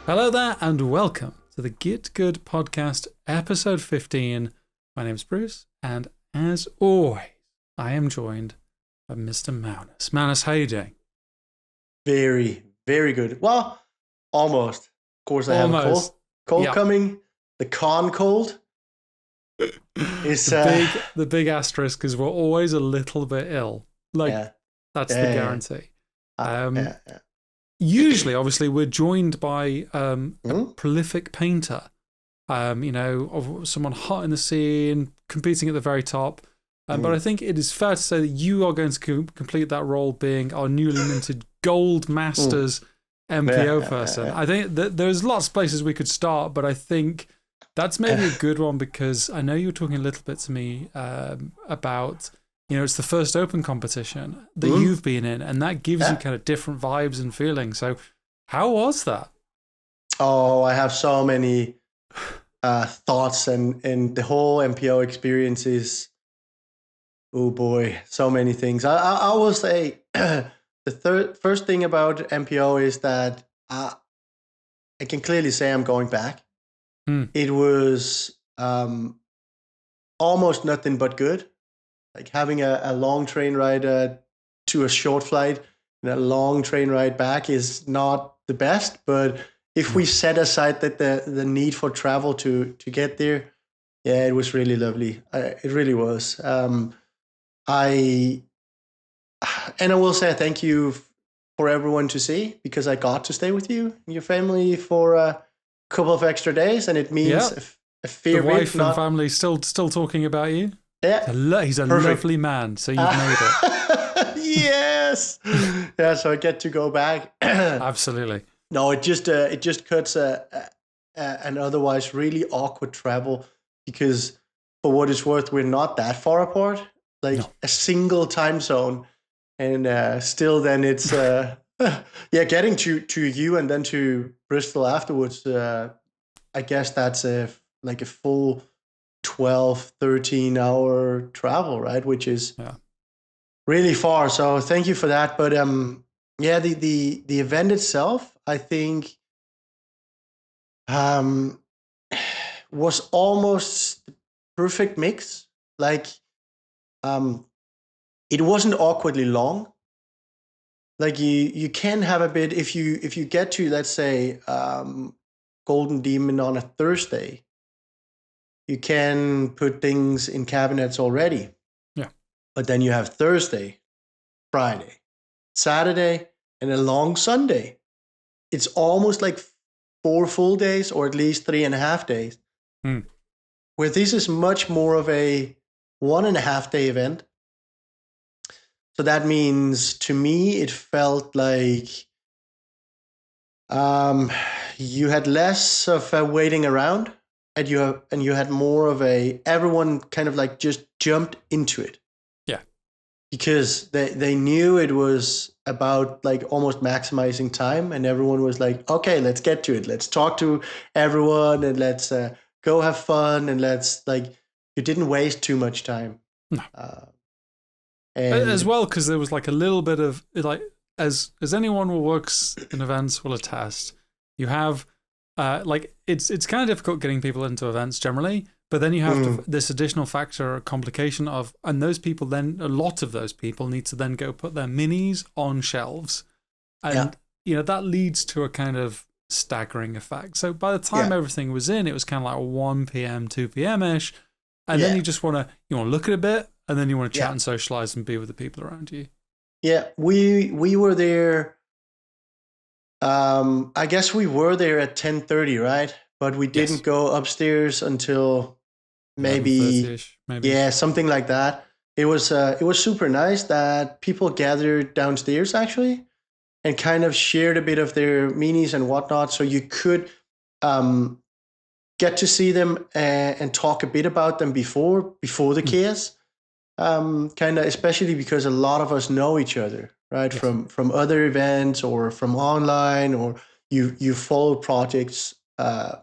Hello there, and welcome to the GitGud podcast, episode 15. My name's Bruce, and as always, I am joined by Mr. Magnus. Magnus, how are you doing? Very, very good. Well, almost. Of course, I have a Almost. cold Yep. coming. The con cold is The big asterisk is we're always a little bit ill. yeah, That's the yeah, guarantee. yeah. Usually, obviously, we're joined by a Hmm? prolific painter, of someone hot in the scene, competing at the very top. But I think it is fair to say that you are going to complete that role being our newly minted Gold Masters MPO person. I think that there's lots of places we could start, but I think that's maybe a good one because I know you were talking a little bit to me about, it's the first open competition that you've been in, and that gives you kind of different vibes and feelings. So, how was that? Oh, I have so many thoughts, and the whole MPO experience is, oh boy, so many things. I will say the first thing about MPO is that I can clearly say I'm going back. It was almost nothing but good. Like having a long train ride to a short flight and a long train ride back is not the best. But if we set aside that the need for travel to get there, yeah, it was really lovely. It really was. I and I will say thank you for everyone to see because I got to stay with you and your family for a couple of extra days, and it means a The fair wife bit. and family still talking about you. Yeah, He's a perfect. lovely man, so you've made it. Yes. Yeah, so I get to go back. Absolutely. No, it just cuts an otherwise really awkward travel because for what it's worth, we're not that far apart, like No. a single time zone, and still then it's yeah, getting to you and then to Bristol afterwards. I guess that's like a full 12, 13 hour travel, right? Which is really far. So thank you for that. But yeah, the event itself, I think, um, was almost the perfect mix. Like, um, it wasn't awkwardly long. Like you can have a bit if you get to, let's say, Golden Demon on a Thursday, you can put things in cabinets already. Yeah. But then you have Thursday, Friday, Saturday, and a long Sunday. It's almost like 4 full days, or at least 3.5 days. Where this is much more of a 1.5 day event. So that means to me, it felt like you had less of a waiting around, and you had more of a everyone kind of like just jumped into it. Yeah. Because they knew it was about like almost maximizing time, and everyone was like, okay, let's get to it. Let's talk to everyone, and let's go have fun, and let's like, you didn't waste too much time. No. As And well, because there was like a little bit of like, as anyone who works in events will attest, you have like it's kind of difficult getting people into events generally, but then you have this additional factor or complication of, and those people then, a lot of those people need to then go put their minis on shelves, and that leads to a kind of staggering effect. So by the time everything was in, it was kind of like 1 p.m., 2 p.m. ish, and then you just want to look at a bit, and then you want to chat and socialize and be with the people around you. Yeah, we were there. I guess we were there at 10:30, right? But we didn't go upstairs until maybe something like that. It was super nice that people gathered downstairs actually, and kind of shared a bit of their minis and whatnot, so you could get to see them and talk a bit about them before the chaos. Kind of, especially because a lot of us know each other, right? From other events or from online, or you follow projects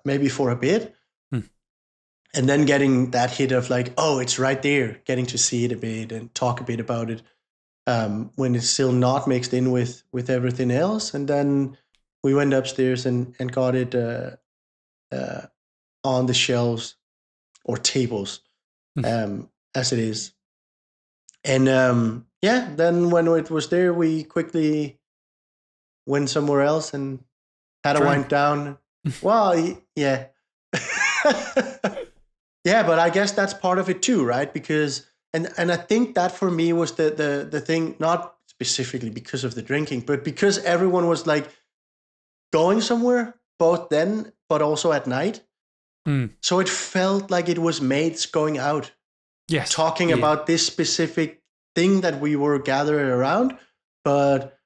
maybe for a bit, and then getting that hit of like, oh, it's right there, getting to see it a bit and talk a bit about it when it's still not mixed in with everything else, and then we went upstairs and got it on the shelves or tables, as it is. And then when it was there, we quickly went somewhere else and had a wind down. Well, yeah. Yeah, but I guess that's part of it too, right? Because and I think that for me was the thing, not specifically because of the drinking, but because everyone was like going somewhere, both then but also at night. So it felt like it was mates going out, talking about this specific thing that we were gathered around, but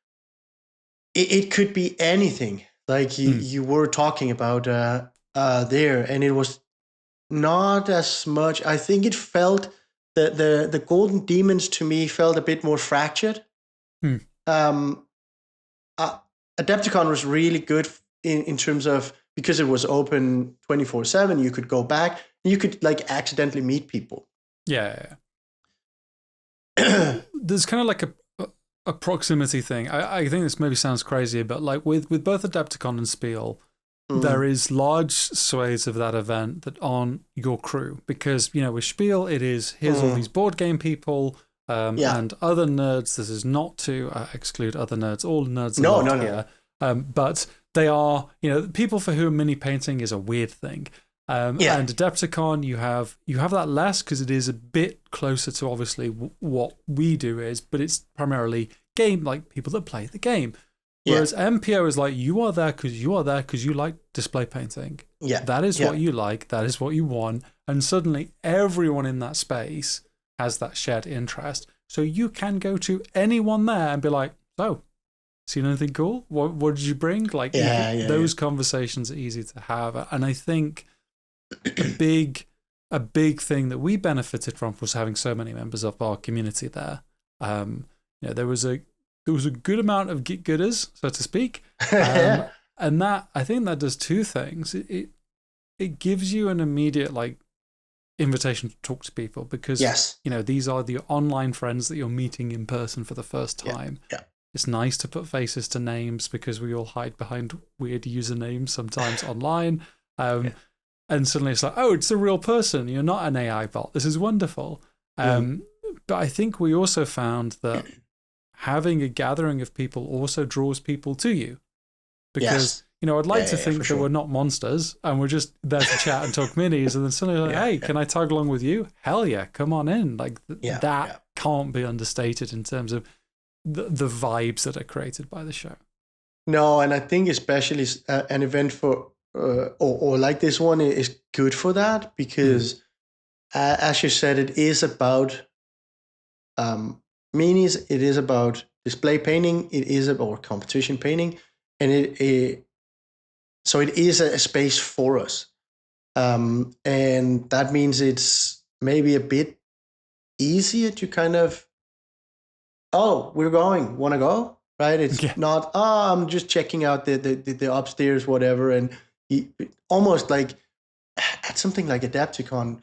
it could be anything. Like you were talking about there, and it was not as much. I think it felt the Golden Demons to me felt a bit more fractured. Adepticon was really good in terms of, because it was open 24/7, you could go back and you could like accidentally meet people. Yeah. There's kind of like a proximity thing. I think this maybe sounds crazy, but like with both Adepticon and Spiel, there is large swathes of that event that aren't your crew, because with Spiel it is, here's all these board game people and other nerds. This is not to exclude other nerds. All nerds are loved here. But they are, people for whom mini painting is a weird thing. And Adepticon, you have that less, because it is a bit closer to obviously what we do is, but it's primarily game, like people that play the game. Whereas MPO is like, you are there because you like display painting. Yeah, that is what you like. That is what you want. And suddenly everyone in that space has that shared interest. So you can go to anyone there and be like, "Oh, seen anything cool? What did you bring?" Like those conversations are easy to have. And I think a big thing that we benefited from was having so many members of our community there. There was a good amount of GitGuders, so to speak. And that, I think that does two things. It gives you an immediate invitation to talk to people, because these are the online friends that you're meeting in person for the first time. It's nice to put faces to names, because we all hide behind weird usernames sometimes online. And suddenly it's like, oh, it's a real person. You're not an AI bot. This is wonderful. But I think we also found that having a gathering of people also draws people to you, because I'd like to think that we're not monsters and we're just there to chat and talk minis, and then suddenly like, hey, can I tag along with you? Hell yeah, come on in. That can't be understated in terms of the vibes that are created by the show. No, and I think especially an event for or like this one is good for that, because as you said, it is about minis, it is about display painting, it is about competition painting, and so it is a space for us, and that means it's maybe a bit easier to kind of, oh, we're going, want to go, right? It's not, oh, I'm just checking out the upstairs, whatever, and almost like at something like Adepticon,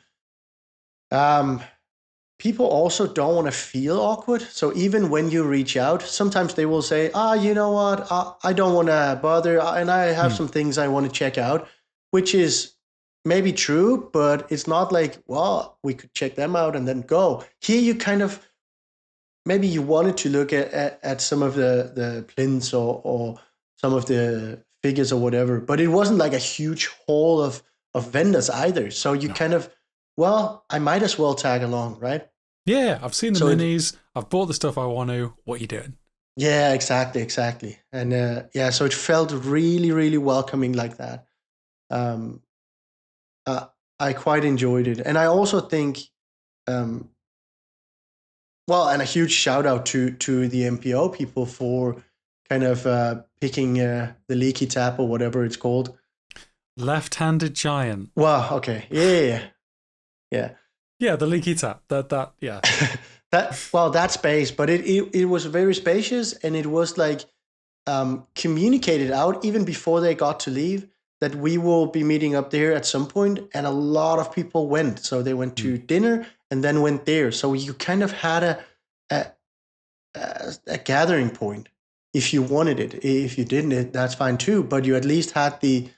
people also don't want to feel awkward. So even when you reach out, sometimes they will say, you know what, I don't want to bother, and I have some things I want to check out, which is maybe true, but it's not like, well, we could check them out and then go. Here you kind of, maybe you wanted to look at some of the plinths or some of the figures or whatever, but it wasn't like a huge hall of vendors either. So you kind of, well, I might as well tag along, right? Yeah, I've seen the minis. I've bought the stuff I want to. What are you doing? Yeah, exactly. And so it felt really, really welcoming like that. I quite enjoyed it. And I also think, and a huge shout out to the MPO people for kind of picking the leaky tap or whatever it's called. Left-handed giant. Wow. Okay. Yeah. Yeah, the leaky tap. Yeah. that space, but it was very spacious, and it was like communicated out even before they got to leave that we will be meeting up there at some point, and a lot of people went. So they went to dinner and then went there. So you kind of had a gathering point. if you wanted it. If you didn't, that's fine too. But you at least had the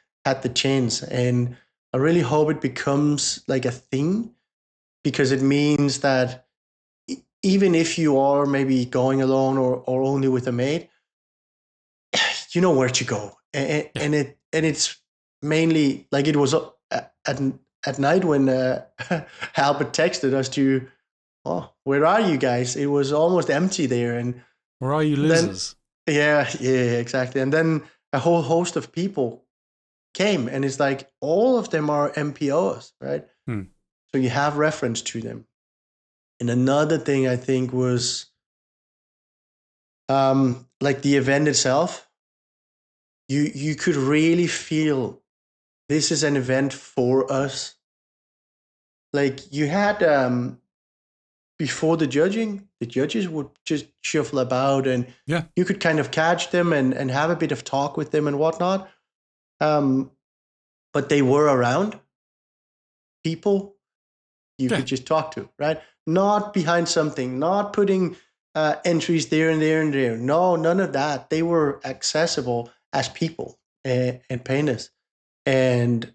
chance, and I really hope it becomes like a thing, because it means that even if you are maybe going alone or only with a mate, you know where to go, Yeah. and it's mainly like it was at night when Albert texted us to, oh, where are you guys? It was almost empty there, and Where are you then losers? yeah, exactly, and then a whole host of people came, and it's like all of them are MPOs, right? Hmm. So you have reference to them. And another thing I think was like the event itself. You could really feel this is an event for us. Like you had before the judges would just shuffle about, and Yeah. you could kind of catch them and have a bit of talk with them and whatnot. Um, but they were around people you Yeah. could just talk to, right? Not behind something, not putting entries there and there and there. No, none of that. They were accessible as people and painters. And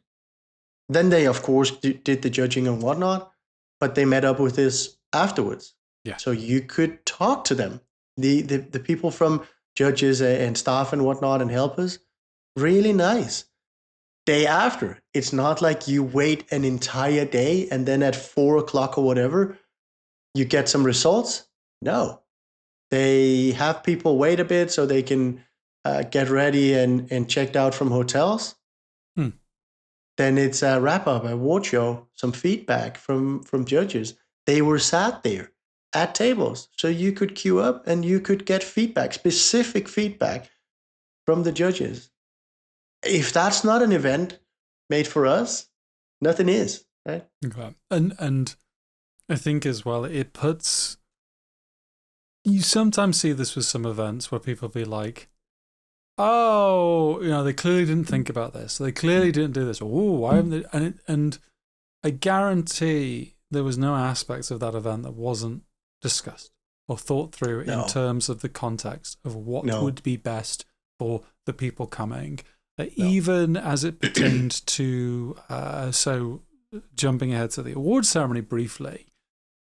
then they, of course, did the judging and whatnot, but they met up with us afterwards. Yeah. So you could talk to them. The people from judges and staff and whatnot and helpers, really nice. Day after, it's not like you wait an entire day and then at 4 o'clock or whatever, you get some results. No, they have people wait a bit so they can get ready and checked out from hotels. Hmm. Then it's a wrap up, a award show, some feedback from judges. They were sat there at tables, so you could queue up and you could get feedback, specific feedback from the judges. If that's not an event made for us, nothing is, right? Okay. And I think as well, it puts. You sometimes see this with some events where people be like, "Oh, they clearly didn't think about this. They clearly didn't do this. Oh, why haven't they?" And I guarantee there was no aspects of that event that wasn't discussed or thought through in No, terms of the context of what no, would be best for the people coming, no. even as it pertained to. So, jumping ahead to the awards ceremony briefly,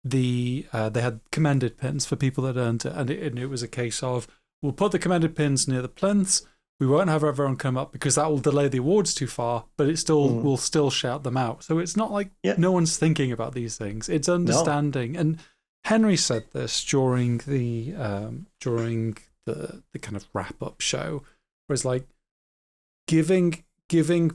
they had commended pins for people that earned it, and it was a case of, we'll put the commended pins near the plinths. We won't have everyone come up because that will delay the awards too far, but we'll still shout them out. So it's not like no one's thinking about these things. It's understanding. No. And Henry said this during the kind of wrap up show, where it's like giving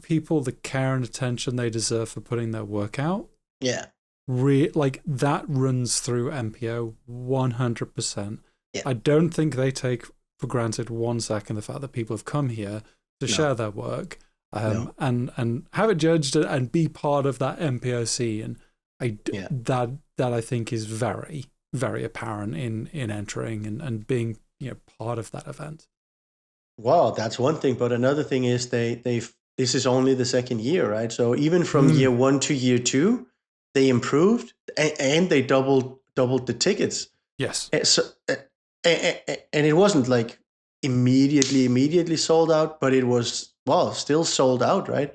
people the care and attention they deserve for putting their work out. Yeah. Like that runs through MPO 100%. Yeah. I don't think they take for granted 1 second the fact that people have come here to share their work and have it judged and be part of that MPO scene. That I think is very, very apparent in entering and being part of that event. Well, that's one thing, but another thing is this is only the second year, right? So even from year 1 to year 2, they improved and they doubled the tickets. Yes. And it wasn't like immediately sold out, but it was still sold out, right?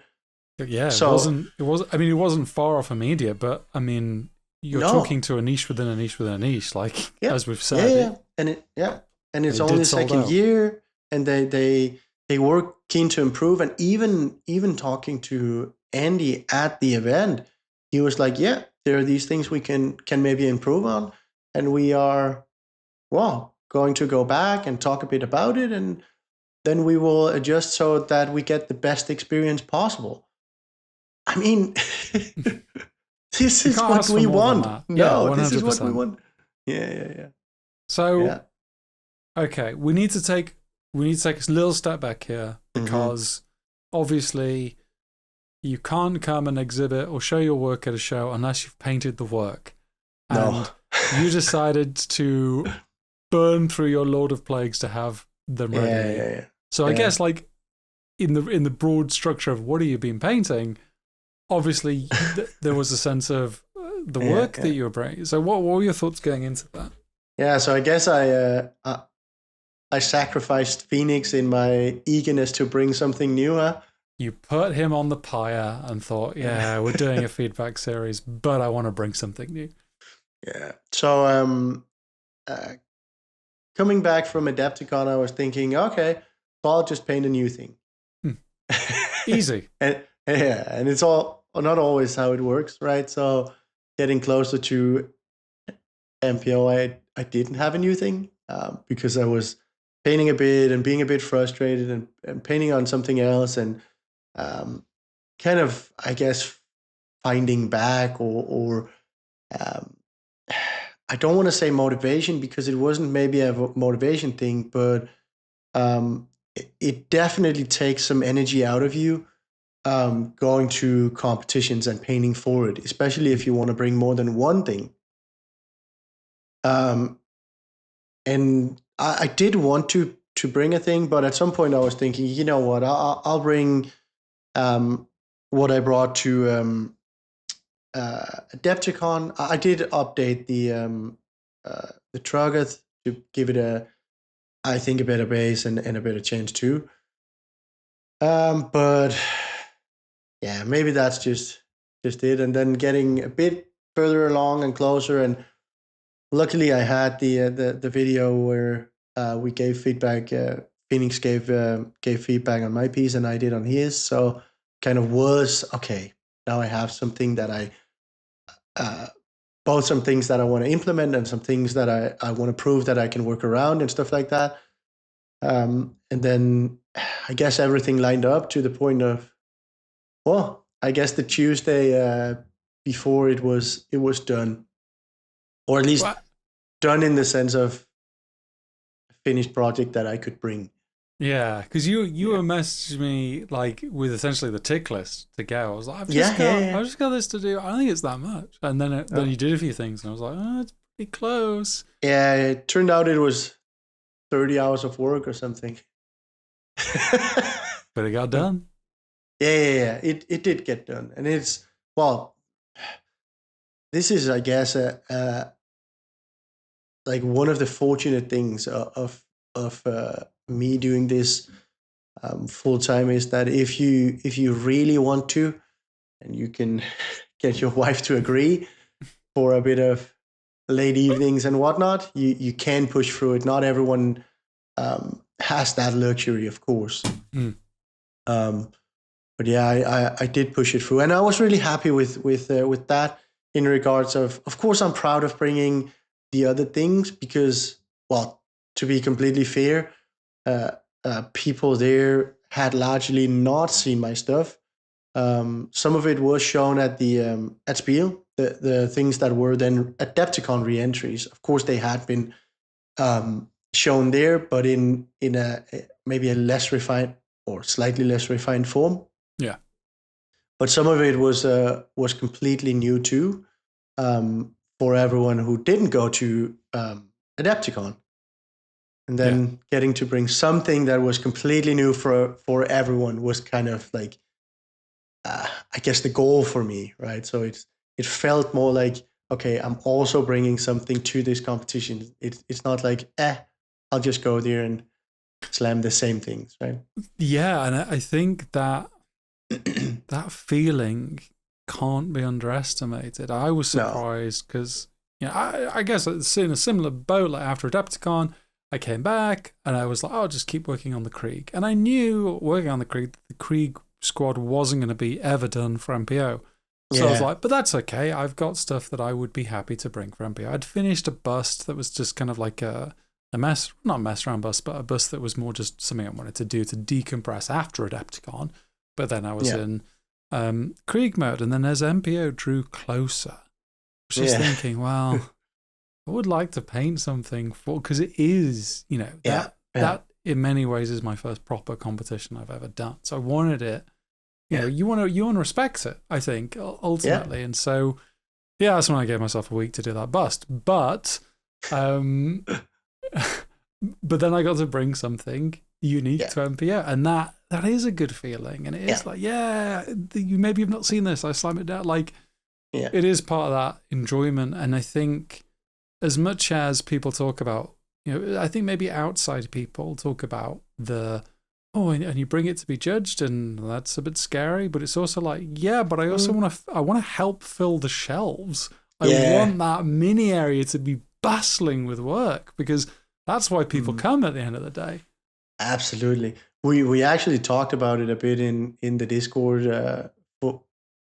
Yeah, so, it wasn't far off immediate, but I mean, you're talking to a niche within a niche within a niche, like as we've said. And it's only second year, and they were keen to improve, and even talking to Andy at the event, he was like, "Yeah, there are these things we can maybe improve on, and we are going to go back and talk a bit about it, and then we will adjust so that we get the best experience possible." I mean, this is what we want. No, this is what we want. Yeah. So, okay, we need to take a little step back here, because obviously you can't come and exhibit or show your work at a show unless you've painted the work. And you decided to burn through your Lord of Plagues to have them ready. Yeah. So I guess like in the broad structure of what have you been painting, obviously there was a sense of the work that you were bringing. So what were your thoughts going into that? Yeah, so I guess I sacrificed Phoenix in my eagerness to bring something new. Huh? You put him on the pyre and thought, yeah, we're doing a feedback series, but I want to bring something new. Yeah. So uh, coming back from Adepticon, I was thinking, okay, so I'll just paint a new thing. Easy. and yeah, and it's all not always how it works, right? So getting closer to MPO, I didn't have a new thing because I was painting a bit and being a bit frustrated and painting on something else and um, kind of, I guess, finding back or um, I don't want to say motivation because it wasn't maybe a motivation thing, but it definitely takes some energy out of you going to competitions and painting for it, especially if you want to bring more than one thing. Um, and I did want to bring a thing, but at some point I was thinking, you know what, I'll bring what I brought to Adepticon. I did update the Trugget to give it I think, a better base and a better change too. But yeah, maybe that's just it. And then getting a bit further along and closer, and luckily I had the video where we gave feedback. Phoenix gave feedback on my piece, and I did on his. So kind of was okay. Now I have something that uh, both some things that I want to implement and some things that I want to prove that I can work around and stuff like that. And then I guess everything lined up to the point of, well, I guess the Tuesday before it was done, or at least What? done in the sense of a finished project that I could bring. Yeah, because you Yeah. were messaging me like with essentially the tick list to go. I was like, Yeah, yeah, yeah. I've just got this to do. I don't think it's that much. And then Yeah. you did a few things, and I was like, oh, it's pretty close. Yeah, it turned out it was 30 hours of work or something. But it got But done. yeah. It did get done, and it's well. This is, I guess, like one of the fortunate things of me doing this full time is that if you really want to, and you can get your wife to agree for a bit of late evenings and whatnot, you can push through it. Not everyone has that luxury, of course. Mm. Um, but yeah, I did push it through, and I was really happy with that. In regards of course, I'm proud of bringing the other things because, well, to be completely fair, uh, people there had largely not seen my stuff. Some of it was shown at the at Spiel, the things that were then Adepticon re-entries. Of course, they had been shown there, but in a maybe a less refined or slightly less refined form. Yeah. But some of it was completely new too, for everyone who didn't go to Adepticon. And Yeah. then getting to bring something that was completely new for everyone was kind of like, I guess, the goal for me, right? So it felt more like, okay, I'm also bringing something to this competition. It's not like, I'll just go there and slam the same things, right? Yeah, and I think that that feeling can't be underestimated. I was No. surprised because, I guess it's in a similar boat. Like after Adepticon, I came back and I was like, oh, I'll just keep working on the Krieg. And I knew working on the Krieg squad wasn't going to be ever done for MPO. So I was Yeah. like, but that's okay. I've got stuff that I would be happy to bring for MPO. I'd finished a bust that was just kind of like a mess, not a mess around bust, but a bust that was more just something I wanted to do to decompress after Adepticon. But then I was Yeah. in Krieg mode, and then as MPO drew closer, I was just Yeah. thinking, well, I would like to paint something for, because it is, Yeah. Yeah. that in many ways is my first proper competition I've ever done. So I wanted it. Yeah. You want to respect it, I think, ultimately. Yeah. And so, yeah, that's when I gave myself a week to do that bust. But, but then I got to bring something unique Yeah. to MPO, and that is a good feeling. And it is Yeah. like, yeah, you maybe have not seen this. I slam it down. Like, Yeah. it is part of that enjoyment. And I think as much as people talk about I think maybe outside people talk about and you bring it to be judged, and that's a bit scary. But it's also like, yeah, but I also I want to help fill the shelves. I want that mini area to be bustling with work, because that's why people come at the end of the day. Absolutely. We actually talked about it a bit in the Discord,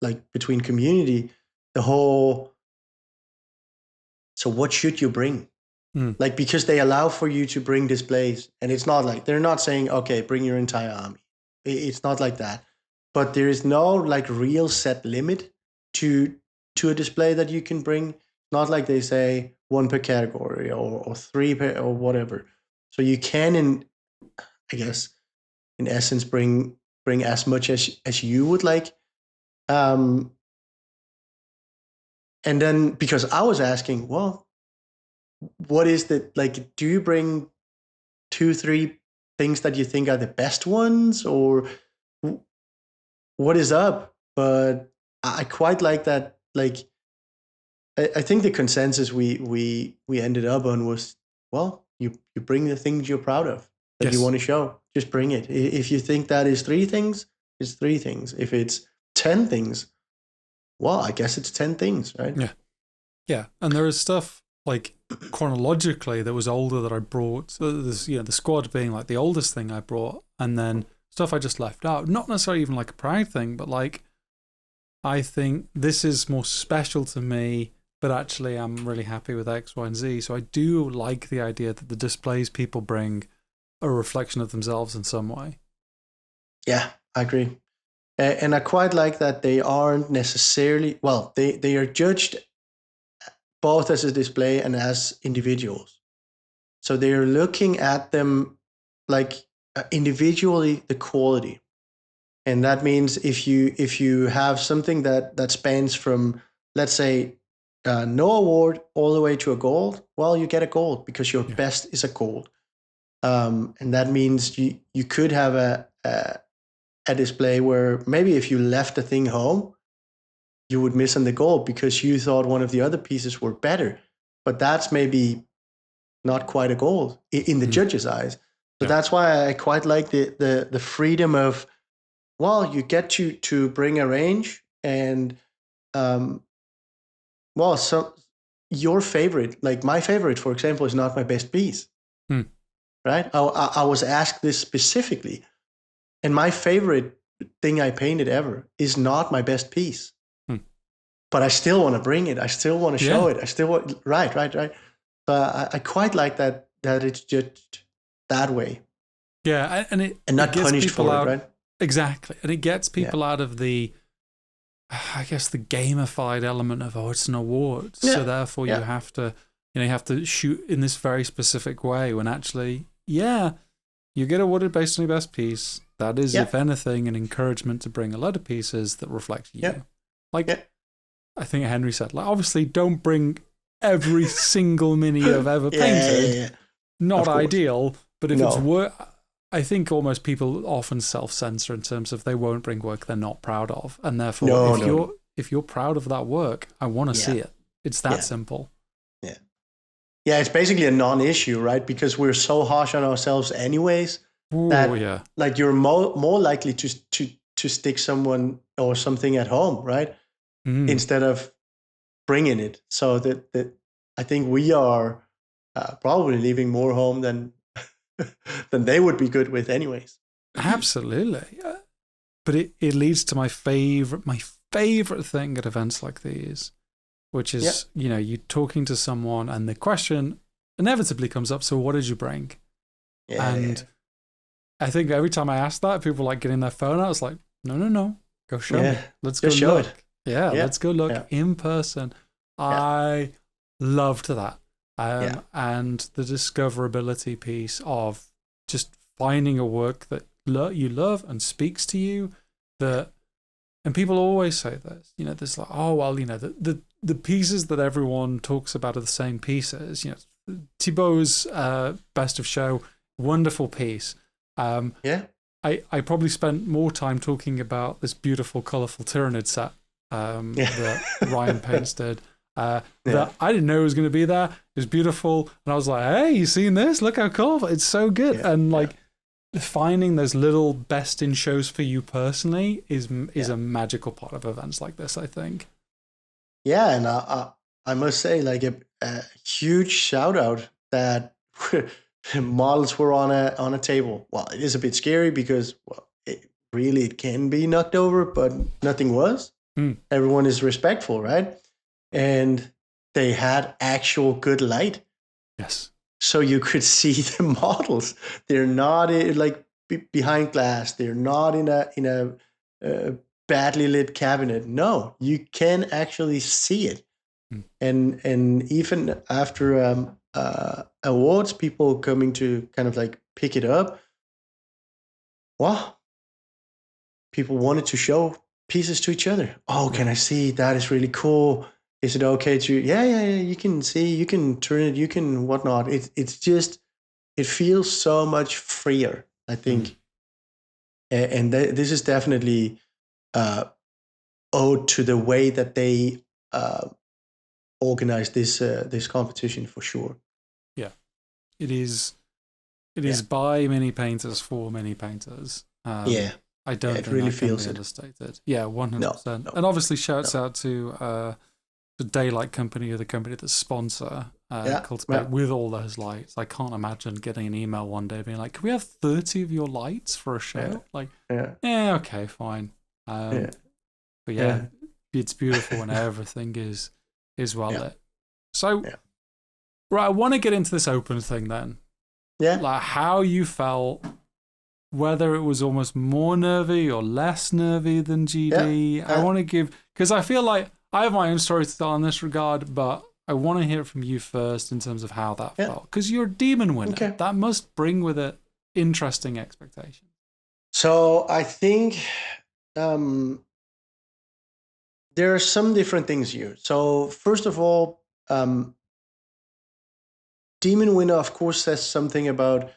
like between community, the whole. So what should you bring? Like, because they allow for you to bring displays, and it's not like they're not saying, okay, bring your entire army. It's not like that. But there is no like real set limit to a display that you can bring. Not like they say one per category or three per or whatever. So you can, I guess, in essence, bring as much as you would like. And then, because I was asking, well, what is the, like, do you bring 2-3 things that you think are the best ones, or what is up? But I quite like that. Like, I think the consensus we ended up on was, well, you bring the things you're proud of that you want to show. Just bring it. If you think that is 3 things, it's 3 things. If it's 10 things, well, I guess it's 10 things, right? Yeah. And there is stuff like chronologically that was older that I brought. So there's, the squad being like the oldest thing I brought, and then stuff I just left out. Not necessarily even like a pride thing, but like, I think this is more special to me, but actually I'm really happy with X, Y, and Z. So I do like the idea that the displays people bring are a reflection of themselves in some way. Yeah, I agree. And I quite like that they aren't necessarily, well, they are judged both as a display and as individuals. So they're looking at them like individually, the quality. And that means if you have something that spans from, let's say, no award all the way to a gold, well, you get a gold because your best is a gold. And that means you could have a display where maybe if you left a thing home, you would miss on the gold because you thought one of the other pieces were better. But that's maybe not quite a gold in the judge's eyes. So that's why I quite like the freedom of, well, you get to bring a range, and well, so your favorite, like my favorite, for example, is not my best piece. Right? I was asked this specifically, and my favorite thing I painted ever is not my best piece. But I still want to bring it. I still want to show it. I still want, right. But I quite like that it's just that way. Yeah, and not gets punished people for out, it, right? Exactly. And it gets people out of the, I guess, the gamified element of, it's an award. So therefore you have to, you have to shoot in this very specific way, when actually, you get awarded based on your best piece. That is, if anything, an encouragement to bring a lot of pieces that reflect you. I think Henry said, like, obviously don't bring every single mini you've ever painted. Not ideal, but if it's work, I think almost people often self-censor in terms of they won't bring work they're not proud of, and therefore, if you're proud of that work, I want to see it. It's that simple. Yeah, it's basically a non-issue, right? Because we're so harsh on ourselves, anyways. Like you're more likely to stick someone or something at home, right? Instead of bringing it. So that I think we are probably leaving more home than they would be good with, anyways. Absolutely. But it leads to my favorite thing at events like these, which is, you talking to someone and the question inevitably comes up, so what did you bring? I think every time I ask that, people like getting their phone out. I was like, no, go show me. Let's go show look. it. Let's go look in person. I loved that. And the discoverability piece of just finding a work that you love and speaks to you. And people always say this, there's like, the pieces that everyone talks about are the same pieces. Thibaut's Best of Show, wonderful piece. I probably spent more time talking about this beautiful, colourful Tyranid set that Ryan Paints did. that I didn't know it was going to be there. It was beautiful. And I was like, hey, you seen this? Look how cool. It's so good. And like finding those little best in shows for you personally is a magical part of events like this, I think. Yeah, and I must say, like a huge shout out that models were on a table. Well, it is a bit scary because it can be knocked over, but nothing was. Everyone is respectful, right? And they had actual good light. Yes. So you could see the models. They're not like behind glass. They're not in a badly lit cabinet. No, you can actually see it. And even after awards, people coming to kind of like pick it up. Well, people wanted to show pieces to each other. Oh, can I see? That is really cool. Is it okay to? Yeah. You can see. You can turn it. You can whatnot. It's just. It feels so much freer, I think. And this is definitely owed to the way that they organized this competition for sure. Yeah, it is. It is by many painters for many painters. I don't think really that can feels be understated. Yeah, 100%. No. And obviously, shouts out to the Daylight Company, or the company that sponsor Cultivate with all those lights. I can't imagine getting an email one day being like, "Can we have 30 of your lights for a show?" Okay, fine. But it's beautiful and everything is well lit. So, right, I want to get into this open thing then. Yeah. Like how you felt, whether it was almost more nervy or less nervy than GD. I want to give, because I feel like I have my own story to tell in this regard, but I want to hear it from you first in terms of how that felt. Because you're a demon winner. Okay. That must bring with it interesting expectations. So I think there are some different things here. So first of all, demon winner, of course, says something about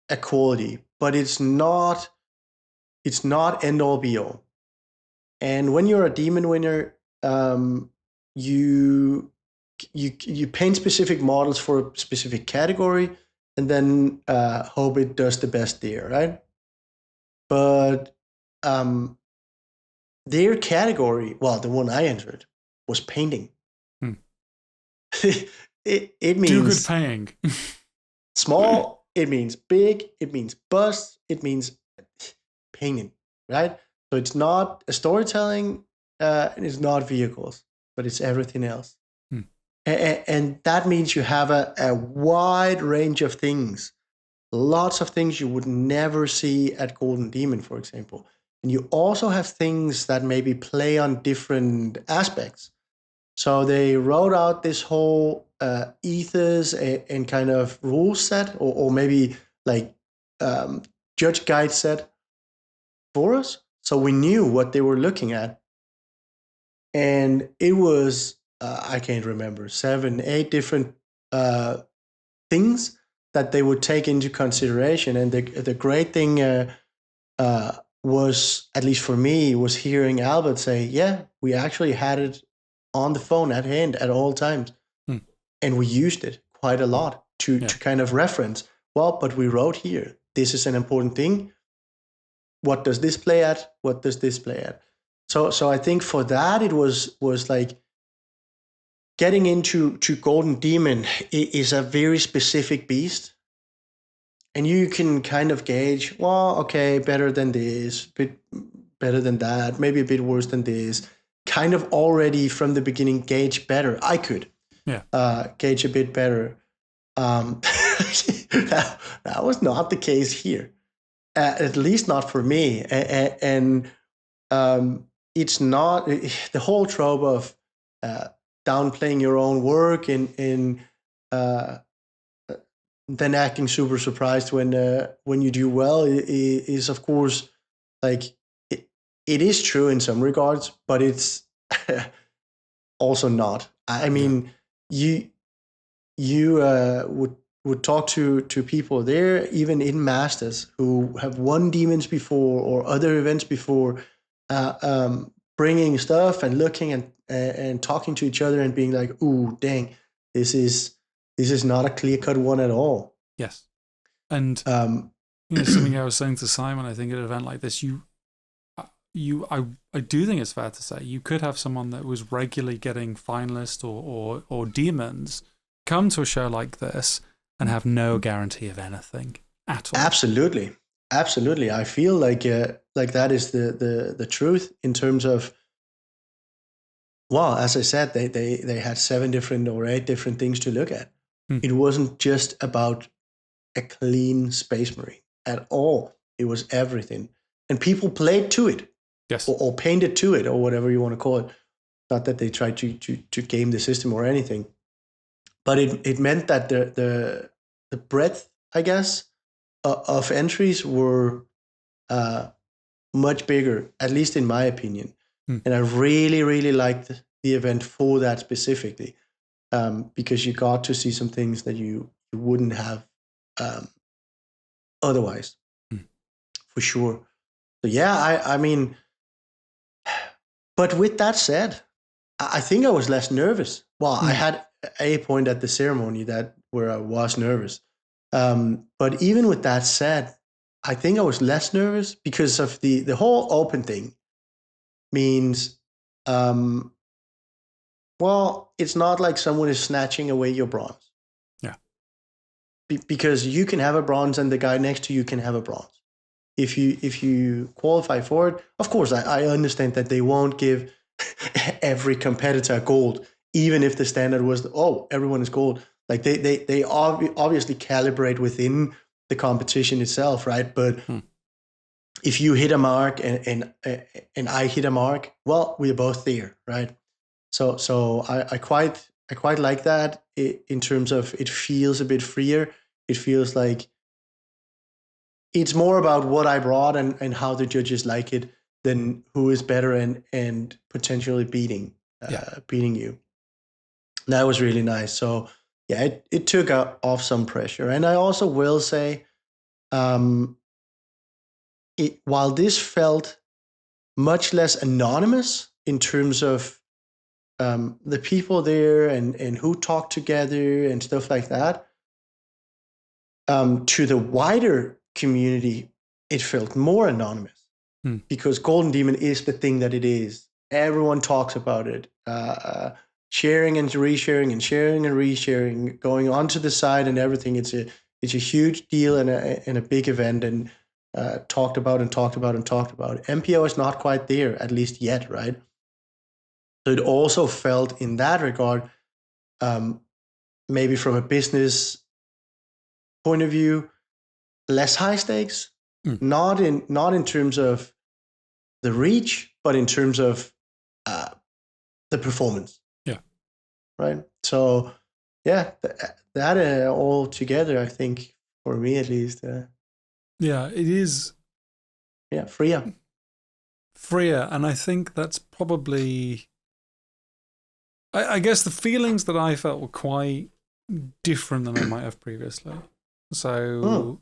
equality, but it's not end all be all. And when you're a demon winner, you paint specific models for a specific category, and then hope it does the best there, right? But their category, well, the one I entered, was painting. It means do good painting. Small, it means big, it means bust, it means painting, right? So it's not a storytelling, and it's not vehicles, but it's everything else. And that means you have a wide range of things, lots of things you would never see at Golden Demon, for example. And you also have things that maybe play on different aspects. So they wrote out this whole ethos and kind of rule set, or maybe like judge guide set for us. So we knew what they were looking at. And it was, I can't remember, 7, 8 different things that they would take into consideration. And the great thing was, at least for me, was hearing Albert say, yeah, we actually had it on the phone at hand at all times. And we used it quite a lot to kind of reference. Well, but we wrote here, this is an important thing. What does this play at? What does this play at? So I think for that, it was like getting into Golden Demon is a very specific beast. And you can kind of gauge, well, okay, better than this, bit better than that, maybe a bit worse than this. Kind of already from the beginning gauge better. I could gauge a bit better. That was not the case here, at least not for me. And it's not the whole trope of downplaying your own work and then acting super surprised when you do well is of course like it is true in some regards, but it's also not. I mean, you would talk to people there, even in Masters, who have won demons before or other events before. bringing stuff and looking and talking to each other and being like, ooh, dang, this is not a clear-cut one at all. Yes. And something I was saying to Simon, I think at an event like this, I do think it's fair to say you could have someone that was regularly getting finalists or demons come to a show like this and have no guarantee of anything at all. Absolutely. I feel like that is the truth in terms of, well, as I said, they had 7 different or 8 different things to look at. It wasn't just about a clean Space Marine at all. It was everything. And people played to it. Yes. Or painted to it, or whatever you want to call it. Not that they tried to game the system or anything. But it meant that the breadth, I guess, of entries were much bigger, at least in my opinion. And I really, really liked the event for that specifically, because you got to see some things that you wouldn't have otherwise, for sure. So yeah, I mean, but with that said, I think I was less nervous. Well, I had a point at the ceremony where I was nervous. But even with that said, I think I was less nervous because of the whole open thing means, well, it's not like someone is snatching away your bronze. Yeah. Because you can have a bronze and the guy next to you can have a bronze. If you qualify for it, of course, I understand that they won't give every competitor gold, even if the standard was, everyone is gold. Like they obviously calibrate within the competition itself, right? But if you hit a mark and I hit a mark, well, we're both there, right? So I quite like that in terms of it feels a bit freer. It feels like it's more about what I brought and how the judges like it than who is better and potentially beating you. That was really nice. So yeah, it took off some pressure. And I also will say, while this felt much less anonymous in terms of the people there and who talked together and stuff like that, to the wider community, it felt more anonymous because Golden Demon is the thing that it is. Everyone talks about it, sharing and resharing and sharing and resharing, going onto the side and everything. It's a huge deal and a big event, and talked about. MPO is not quite there, at least yet, right? So it also felt in that regard, maybe from a business point of view, less high stakes, not in terms of the reach, but in terms of the performance. Yeah. Right. So yeah, that all together, I think, for me at least. Yeah, it is. Yeah, freer, and I think that's probably. I guess the feelings that I felt were quite different than I might have previously. So,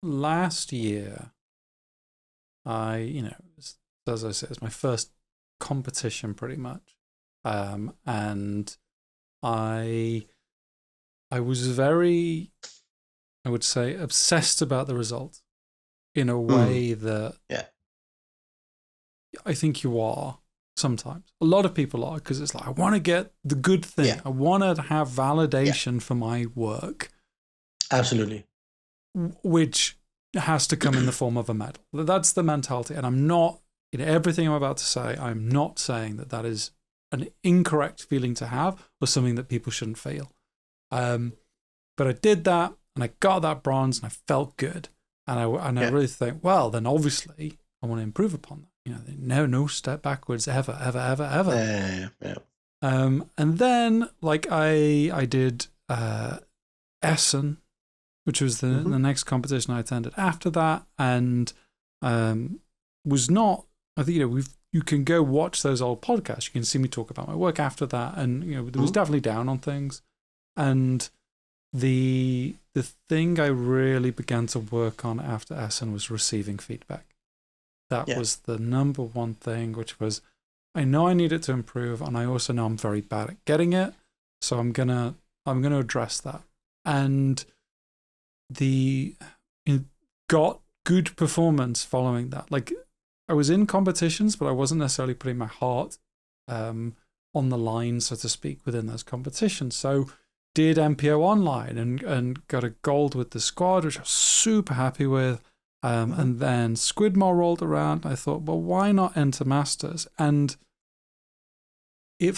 last year, as I said, it's my first competition pretty much. And I was very, I would say, obsessed about the result in a way that I think you are sometimes. A lot of people are, because it's like, I want to get the good thing. Yeah. I want to have validation for my work. Absolutely. Which has to come in the form of a medal. That's the mentality. And I'm not, in everything I'm about to say, I'm not saying that is an incorrect feeling to have or something that people shouldn't feel. But I did that and I got that bronze and I felt good. And I really think, well, then obviously I want to improve upon that. No step backwards ever. And then like I did Essen, which was the next competition I attended after that, and was not. I think you can go watch those old podcasts. You can see me talk about my work after that, and there was definitely down on things. And the thing I really began to work on after Essen was receiving feedback. That was the number one thing, which was, I know I need it to improve, and I also know I'm very bad at getting it. So I'm gonna address that. And it got good performance following that. Like, I was in competitions, but I wasn't necessarily putting my heart on the line, so to speak, within those competitions. So did MPO online and got a gold with the squad, which I was super happy with. And then Squidmore rolled around. I thought, well, why not enter Masters? And it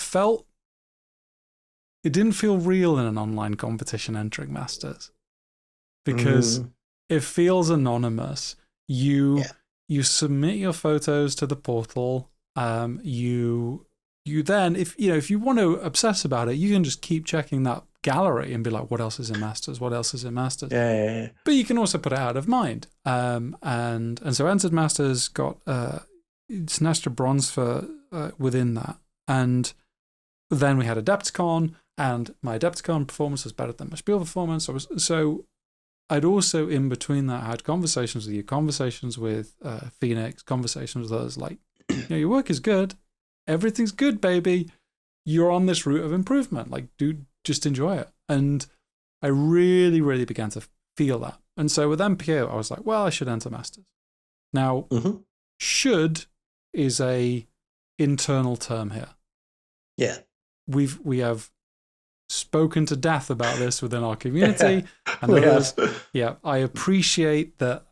didn't feel real in an online competition entering Masters, because it feels anonymous. You submit your photos to the portal. You then, if you want to obsess about it, you can just keep checking that gallery and be like, what else is in Masters? What else is in Masters? Yeah. But you can also put it out of mind. And so entered Masters, got snatched a bronze for within that. And then we had Adepticon, and my Adepticon performance was better than my Spiel performance. So I'd also, in between that, had conversations with you, conversations with Phoenix, conversations with others, like, your work is good. Everything's good, baby. You're on this route of improvement. Like, dude, just enjoy it. And I really, really began to feel that. And so with MPO, I was like, well, I should enter Masters. Now, should is a internal term here. Yeah. We have spoken to death about this within our community. And others. Yeah, I appreciate that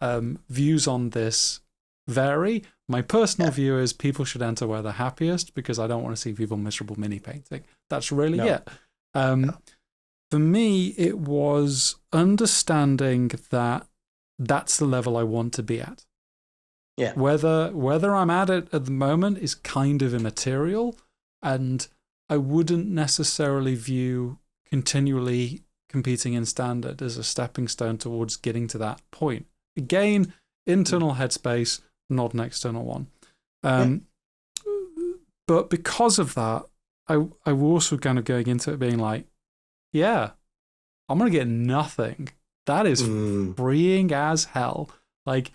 views on this vary. My personal view is people should enter where they're happiest, because I don't want to see people miserable mini painting. That's really it. For me, it was understanding that that's the level I want to be at. Yeah. Whether I'm at it at the moment is kind of immaterial, and I wouldn't necessarily view continually competing in standard as a stepping stone towards getting to that point. Again, internal headspace, not an external one. But because of that, I was also kind of going into it being like, yeah, I'm going to get nothing. That is freeing as hell. Like,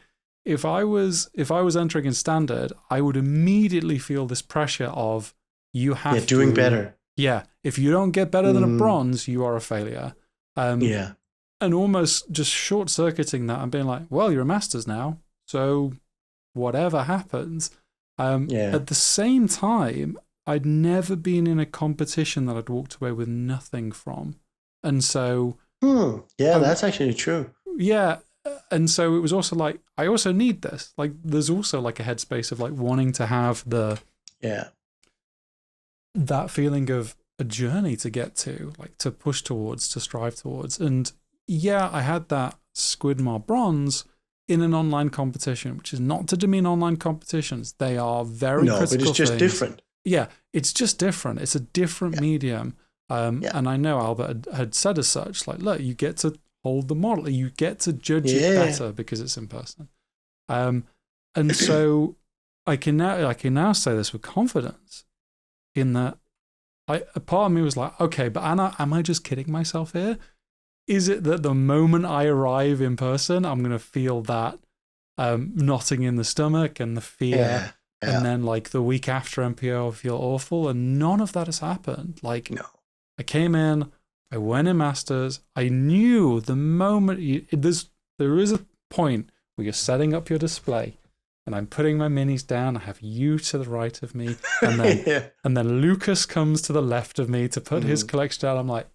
if I was entering in standard, I would immediately feel this pressure of, you have to doing better. Yeah, if you don't get better than a bronze, you are a failure. And almost just short circuiting that and being like, well, you're a Masters now, so whatever happens. At the same time, I'd never been in a competition that I'd walked away with nothing from. And so that's actually true. Yeah. And so it was also like, I also need this. Like, there's also like a headspace of like wanting to have that feeling of a journey to get to, like, to push towards, to strive towards. And I had that Squidmore bronze in an online competition, which is not to demean online competitions. They are very critical but it's just things. Different. Yeah, it's just different. It's a different medium. And I know Albert had said as such, like, look, you get to hold the model. You get to judge it better because it's in person. And so I can now say this with confidence, in that a part of me was like, okay, but Anna, am I just kidding myself here? Is it that the moment I arrive in person, I'm going to feel that knotting in the stomach and the fear, and then like the week after MPO, I'll feel awful? And none of that has happened. Like, I came in, I went in Masters, I knew the moment there is a point where you're setting up your display, and I'm putting my minis down. I have you to the right of me, and then and then Lucas comes to the left of me to put his collection down. I'm like,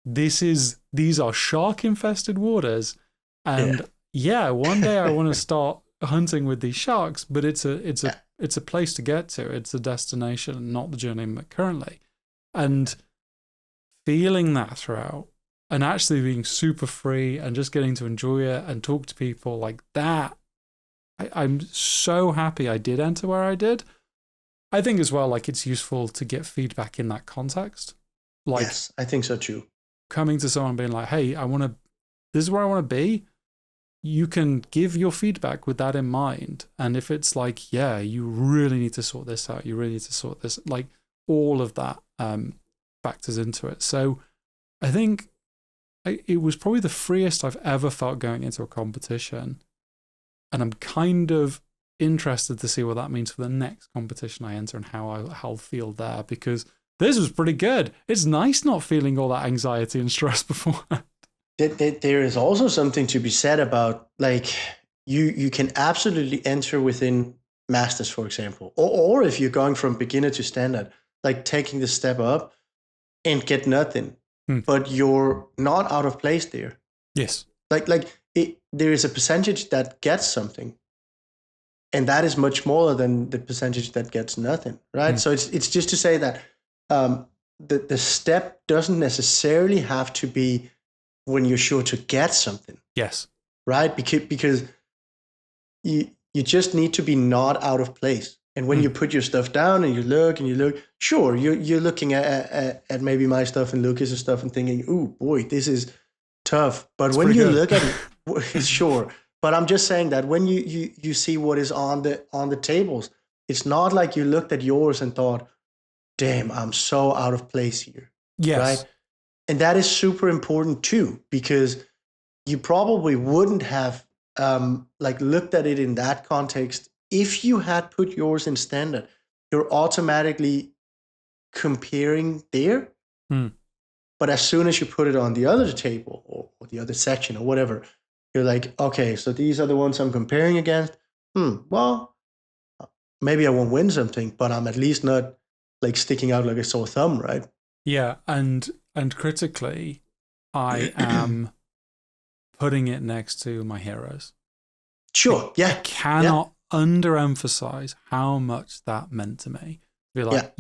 these are shark-infested waters, and one day I want to start hunting with these sharks. But it's a place to get to. It's a destination, not the journey I'm at currently. And feeling that throughout, and actually being super free and just getting to enjoy it and talk to people like that. I'm so happy I did enter where I did. I think as well, like, it's useful to get feedback in that context. Like, yes, I think so too. Coming to someone being like, hey, this is where I want to be. You can give your feedback with that in mind. And if it's like, you really need to sort this out, you really need to sort this, like, all of that factors into it. So I think it was probably the freest I've ever felt going into a competition. And I'm kind of interested to see what that means for the next competition I enter and how I'll feel there, because this was pretty good. It's nice not feeling all that anxiety and stress before. There is also something to be said about, like, you can absolutely enter within masters, for example, or if you're going from beginner to standard, like taking the step up and get nothing, but you're not out of place there. Yes. There is a percentage that gets something, and that is much smaller than the percentage that gets nothing, right? So it's just to say that the step doesn't necessarily have to be when you're sure to get something. Yes. Right? Because you just need to be not out of place. And when you put your stuff down and you look, sure, you're looking at maybe my stuff and Lucas's stuff and thinking, "Ooh, boy, this is tough." But when you look at it, sure. But I'm just saying that when you see what is on the tables, it's not like you looked at yours and thought, "Damn, I'm so out of place here." Yes. Right? And that is super important too, because you probably wouldn't have looked at it in that context if you had put yours in standard. You're automatically comparing there. But as soon as you put it on the other table or the other section or whatever, you're like, okay, so these are the ones I'm comparing against. Well, maybe I won't win something, but I'm at least not like sticking out like a sore thumb, right? Yeah, and critically, I am putting it next to my heroes. Sure, yeah. I cannot underemphasize how much that meant to me. Be like,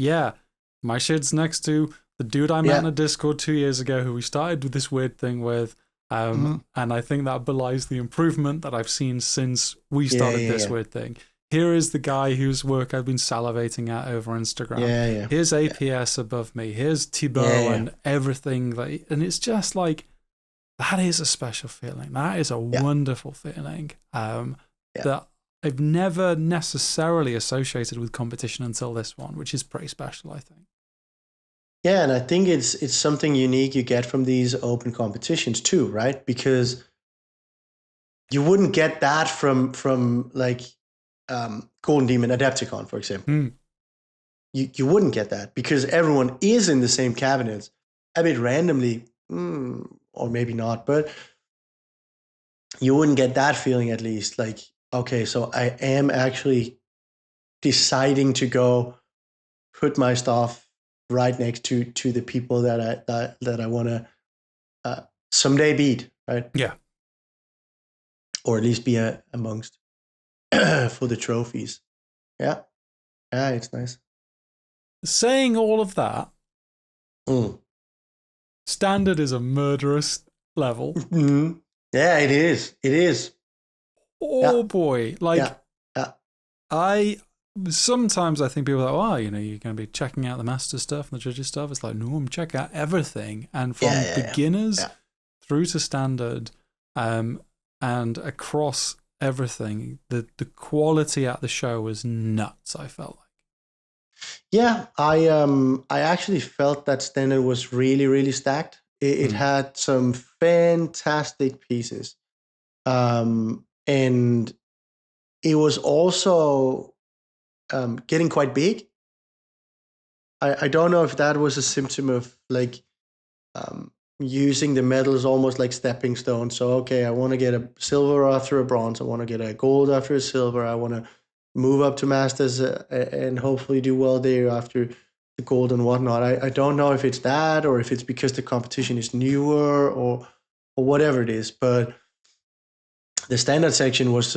my shit's next to the dude I met in a Discord 2 years ago who we started with this weird thing with. And I think that belies the improvement that I've seen since we started this weird thing. Here is the guy whose work I've been salivating at over Instagram. Here's APS above me. Here's Thibaut and everything. And it's just like, that is a special feeling. That is a wonderful feeling that I've never necessarily associated with competition until this one, which is pretty special, I think. Yeah, and I think it's something unique you get from these open competitions too, right? Because you wouldn't get that from like Golden Demon Adepticon, for example. You wouldn't get that because everyone is in the same cabinets, a bit randomly, or maybe not, but you wouldn't get that feeling at least. Like, okay, so I am actually deciding to go put my stuff right next to the people that I want to someday beat, right? Yeah. Or at least be amongst for the trophies. Yeah, it's nice. Saying all of that, standard is a murderous level. Yeah, it is. It is. Oh boy! Like, sometimes I think people are like, you're going to be checking out the master stuff and the judges stuff. It's like, no, I'm checking out everything, and from beginners through to standard, and across everything, the quality at the show was nuts. I felt like. Yeah, I actually felt that standard was really, really stacked. It had some fantastic pieces, and it was also getting quite big. I don't know if that was a symptom of like using the medals almost like stepping stones. So, okay, I want to get a silver after a bronze. I want to get a gold after a silver. I want to move up to masters and hopefully do well there after the gold and whatnot. I don't know if it's that or if it's because the competition is newer or whatever it is. But the standard section was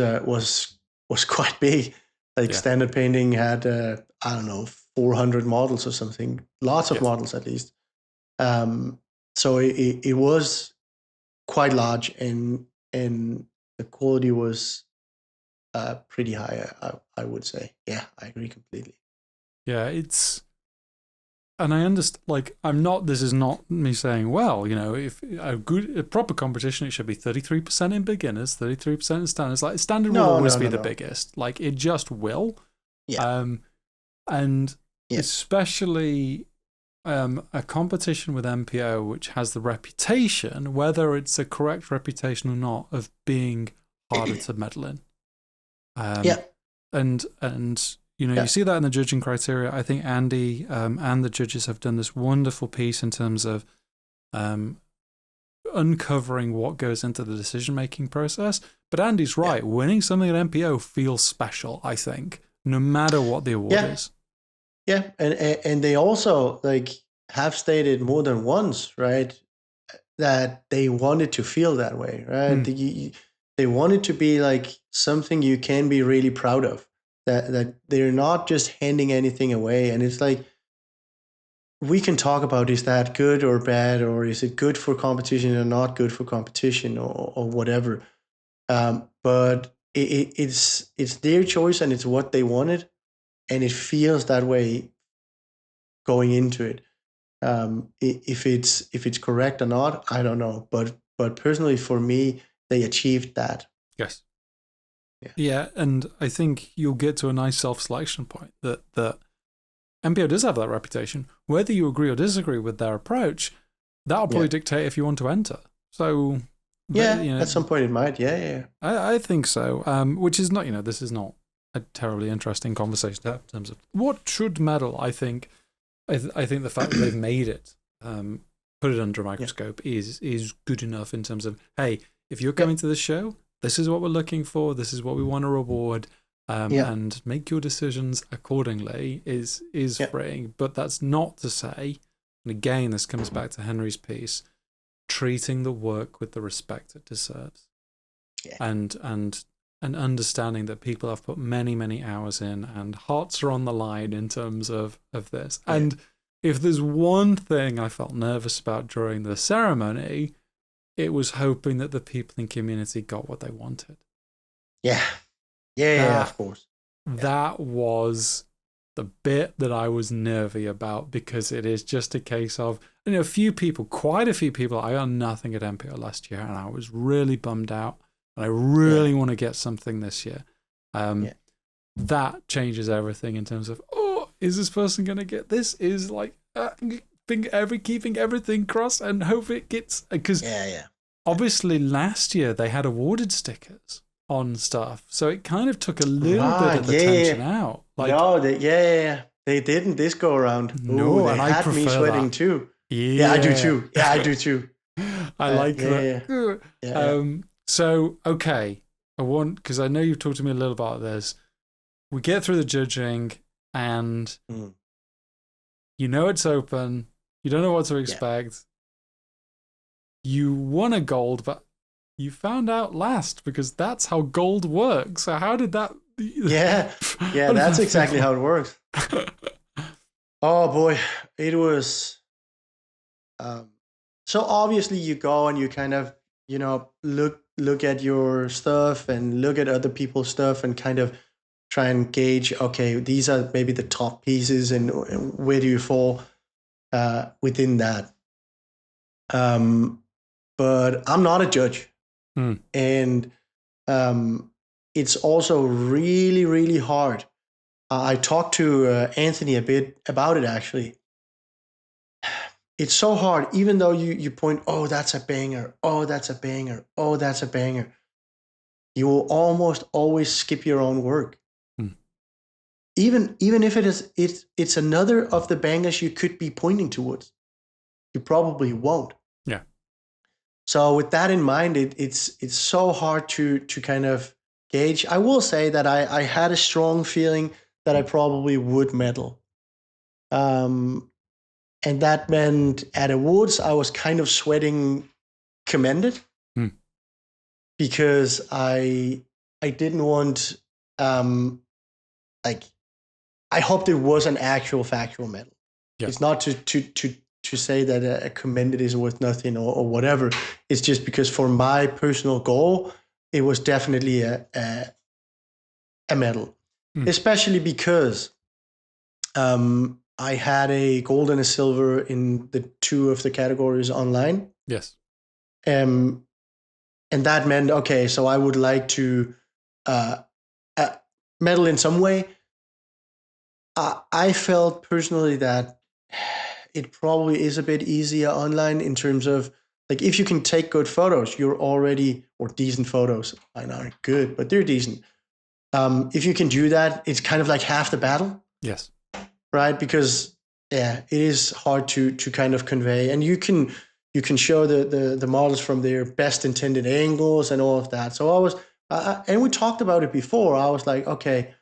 quite big. Like standard painting had I don't know 400 models or something. Lots of models at least. So it was quite large and the quality was pretty high, I would say. Yeah, I agree completely. Yeah, and I understand, like, this is not me saying, well, if a proper competition, it should be 33% in beginners, 33% in standards. Like, standard will always be the biggest. Like, it just will. Yeah. And especially a competition with MPO, which has the reputation, whether it's a correct reputation or not, of being harder to medal in. And you see that in the judging criteria. I think Andy and the judges have done this wonderful piece in terms of uncovering what goes into the decision-making process. But Andy's right. Winning something at MPO feels special, I think, no matter what the award is. Yeah, and they also have stated more than once, right, that they wanted to feel that way, right? They want it to be something you can be really proud of, that they're not just handing anything away. And it's we can talk about, is that good or bad, or is it good for competition or not good for competition, or whatever. But it's their choice, and it's what they wanted, and it feels that way going into it. If it's correct or not, I don't know. But personally, for me, they achieved that. Yes. Yeah, and I think you'll get to a nice self-selection point that MPO does have that reputation. Whether you agree or disagree with their approach, that'll probably dictate if you want to enter. So at some point it might. I think so. Which is not, this is not a terribly interesting conversation to have in terms of what should medal. I think the fact that they've made it, put it under a microscope, is good enough in terms of, hey, if you're coming to the show, this is what we're looking for, this is what we want to reward, and make your decisions accordingly is freeing. But that's not to say, and again, this comes back to Henry's piece, treating the work with the respect it deserves. And understanding that people have put many, many hours in and hearts are on the line in terms of this. And if there's one thing I felt nervous about during the ceremony, it was hoping that the people in community got what they wanted. Of course. That was the bit that I was nervy about, because it is just a case of, quite a few people, I got nothing at MPO last year, and I was really bummed out. And I really want to get something this year. That changes everything in terms of, is this person going to get this? Is keeping everything crossed and hope it gets, because obviously last year they had awarded stickers on stuff, so it kind of took a little bit of the tension out. They didn't this go around. No, they and had me sweating that. too. I do too. I do too. I like that. So, okay, because I know you've talked to me a little about this. We get through the judging, and it's open. You don't know what to expect. You won a gold, but you found out last, because that's how gold works. So how did that... That's exactly how it works. Oh, boy. It was... so obviously you go and you kind of, look at your stuff and look at other people's stuff and kind of try and gauge, okay, these are maybe the top pieces, and where do you fall within that. But I'm not a judge. And it's also really, really hard. I talked to Anthony a bit about it, actually. It's so hard, even though you point, oh, that's a banger, oh, that's a banger, oh, that's a banger. You will almost always skip your own work. Even if it's another of the bangers you could be pointing towards. You probably won't. Yeah. So with that in mind, it's so hard to kind of gauge. I will say that I had a strong feeling that I probably would medal. And that meant at awards, I was kind of sweating commended, because I didn't want, I hoped it was an actual factual medal. Yeah. It's not to say that a commended is worth nothing or whatever. It's just because for my personal goal, it was definitely a medal, especially because I had a gold and a silver in the two of the categories online. Yes. And that meant, okay, so I would like to medal in some way. I felt personally that it probably is a bit easier online in terms of, if you can take good photos, you're already, or decent photos, mine aren't good, but they're decent. If you can do that, it's kind of like half the battle. Yes. Right? Because it is hard to kind of convey, and you can show the models from their best intended angles and all of that. So I was, and we talked about it before. I was like, okay,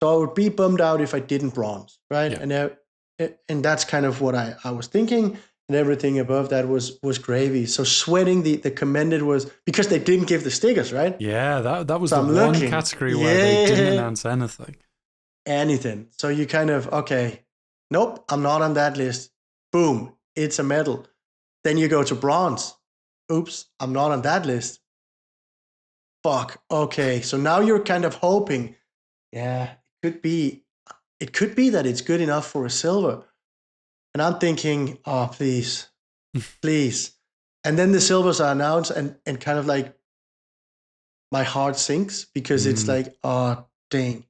so I would be bummed out if I didn't bronze, right? Yeah. And that's kind of what I was thinking, and everything above that was gravy. So sweating the commended was because they didn't give the stickers, right? Yeah, that was so the I'm one looking. category where they didn't announce anything. So you kind of, okay, nope, I'm not on that list. Boom, it's a medal. Then you go to bronze. Oops, I'm not on that list. Fuck. Okay, so now you're kind of hoping, yeah, it could be that it's good enough for a silver. And I'm thinking, oh, please, please. And then the silvers are announced, and kind of like my heart sinks because it's like, oh, dang.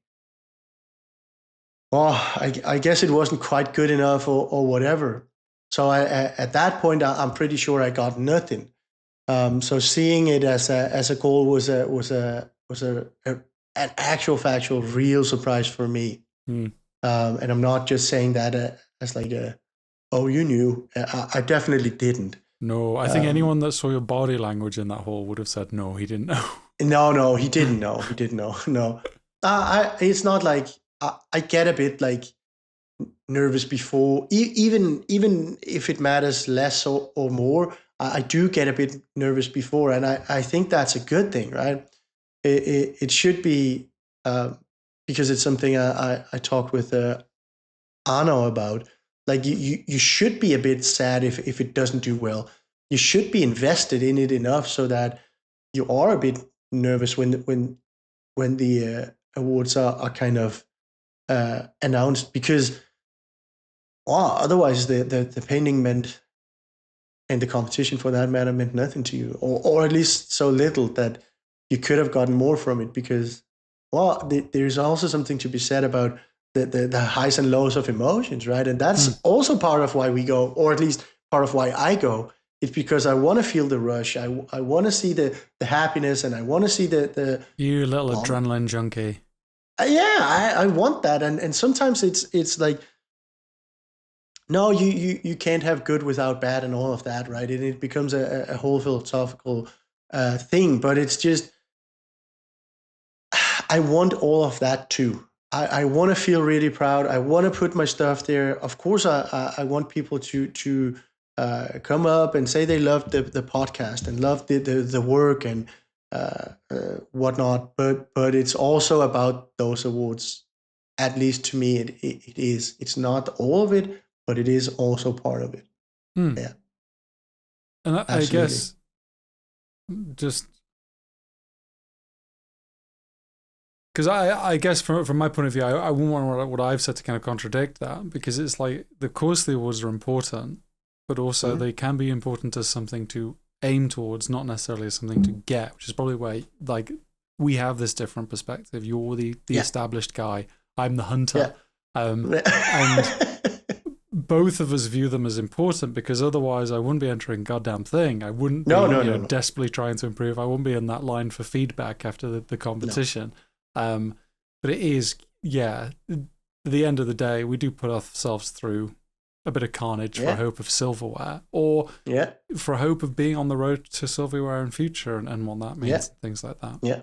Oh, I guess it wasn't quite good enough or whatever. So at that point, I'm pretty sure I got nothing. So seeing it as a goal was an actual factual real surprise for me. And I'm not just saying that as like oh, you knew. I definitely didn't. No, I think anyone that saw your body language in that hall would have said no, he didn't know. No, he didn't know. He didn't know. No, it's not like I get a bit like nervous before, even if it matters less or more. I do get a bit nervous before, and I think that's a good thing, right? It should be because it's something I talked with Arno about. Like you should be a bit sad if it doesn't do well. You should be invested in it enough so that you are a bit nervous when the awards are kind of announced, because otherwise the painting meant, and the competition for that matter, meant nothing to you, or at least so little that you could have gotten more from it. Because there's also something to be said about the highs and lows of emotions, right? And that's also part of why we go, or at least part of why I go. It's because I want to feel the rush. I want to see the happiness, and I want to see the you little adrenaline junkie. Yeah, I want that, and sometimes it's like, no, you can't have good without bad and all of that, right? And it becomes a whole philosophical thing. But it's just, I want all of that too. I want to feel really proud. I want to put my stuff there. Of course, I want people to come up and say they loved the podcast and loved the work and whatnot. But it's also about those awards. At least to me, it is. It's not all of it, but it is also part of it. Yeah. And I guess just because I guess from my point of view, I wouldn't want what I've said to kind of contradict that, because it's like, of course the awards are important, but also they can be important as something to aim towards, not necessarily as something to get, which is probably where like we have this different perspective. You're the established guy. I'm the hunter. And both of us view them as important, because otherwise I wouldn't be entering goddamn thing. I wouldn't be desperately trying to improve. I wouldn't be in that line for feedback after the competition. No. But it is, at the end of the day, we do put ourselves through a bit of carnage for hope of silverware, or for hope of being on the road to silverware in future, and what that means, things like that. Yeah.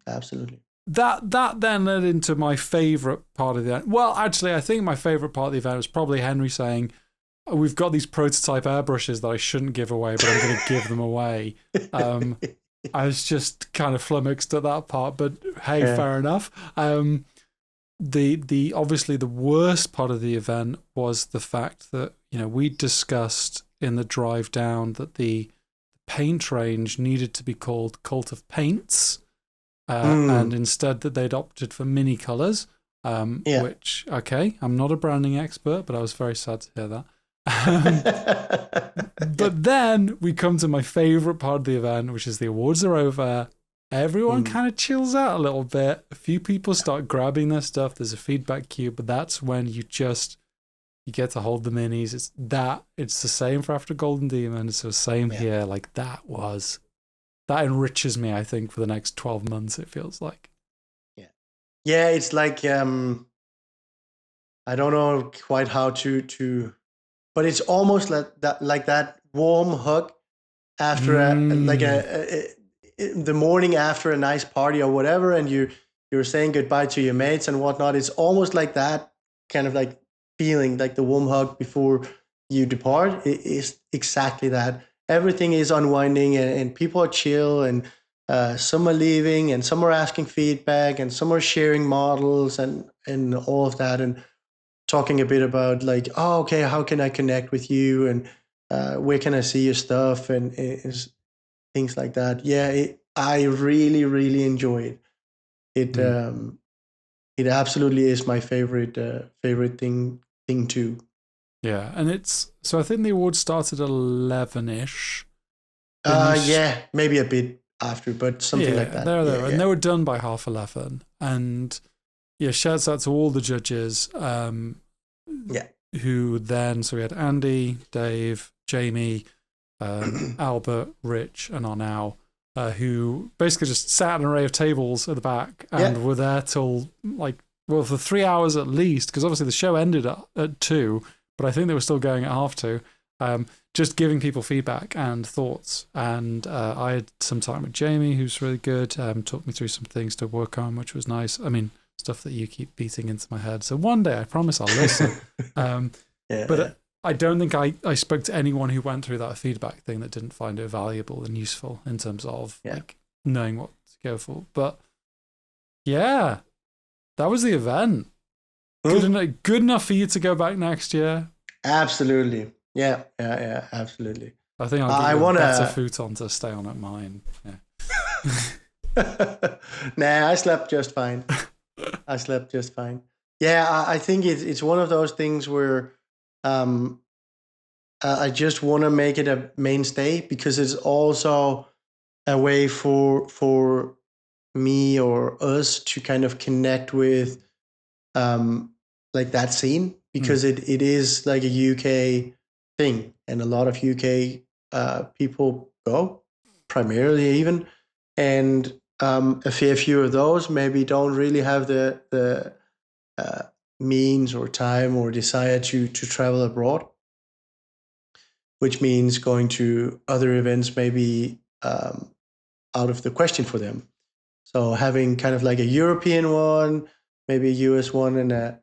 Absolutely. That then led into my favourite part of the event. Well, actually, I think my favourite part of the event was probably Henry saying, we've got these prototype airbrushes that I shouldn't give away, but I'm going to give them away. I was just kind of flummoxed at that part, but hey, fair enough. The obviously the worst part of the event was the fact that, we discussed in the drive down that the paint range needed to be called Cult of Paints. And instead that they'd opted for mini colors, which, okay, I'm not a branding expert, but I was very sad to hear that. But then we come to my favorite part of the event, which is the awards are over. Everyone kind of chills out a little bit. A few people start grabbing their stuff. There's a feedback queue, but that's when you get to hold the minis. It's the same for After Golden Demon. It's the same here. Like that enriches me, I think, for the next 12 months, it feels like. Yeah, it's like I don't know quite how to, but it's almost like that warm hug after Mm, the morning after a nice party or whatever, and you're saying goodbye to your mates and whatnot. It's almost like that kind of like feeling, like the warm hug before you depart. It is exactly that. Everything is unwinding, and people are chill, and some are leaving, and some are asking feedback, and some are sharing models, and all of that, and talking a bit about like, oh, okay, how can I connect with you, and where can I see your stuff, and things like that. Yeah, I really, really enjoy it. It mm. it absolutely is my favorite thing too. Yeah, and it's so I think the awards started 11ish. Finished, Yeah, maybe a bit after, but something like yeah, that. there, Yeah, there, and yeah, they were done by 11:30. And yeah, shouts out to all the judges, yeah. who then, so we had Andy, Dave, Jamie, Albert, Rich, and Arnau, who basically just sat at an array of tables at the back Yeah. and were there till like, well, for 3 hours at least, because obviously the show ended at 2, but I think they were still going at half 2. Just giving people feedback and thoughts. And I had some time with Jamie, who's really good, talked me through some things to work on, which was nice. I mean, stuff that you keep beating into my head. So one day, I promise I'll listen. Um, Yeah, but yeah, I don't think I spoke to anyone who went through that feedback thing that didn't find it valuable and useful in terms of yeah. like knowing what to go for. But yeah, that was the event. Hmm? Good enough for you to go back next year. Absolutely. Yeah, yeah, yeah. Absolutely. I think I'll get I you a better wanna. futon to stay on at mine. Yeah. Nah, I slept just fine. I slept just fine. Yeah, I think it's one of those things where um, I just want to make it a mainstay because it's also a way for me or us to kind of connect with like that scene Mm, because it is like a UK thing and a lot of UK people go primarily even and a fair few of those maybe don't really have the uh, means or time or desire to travel abroad, which means going to other events may be out of the question for them. So having kind of like a European one, maybe a US one, and a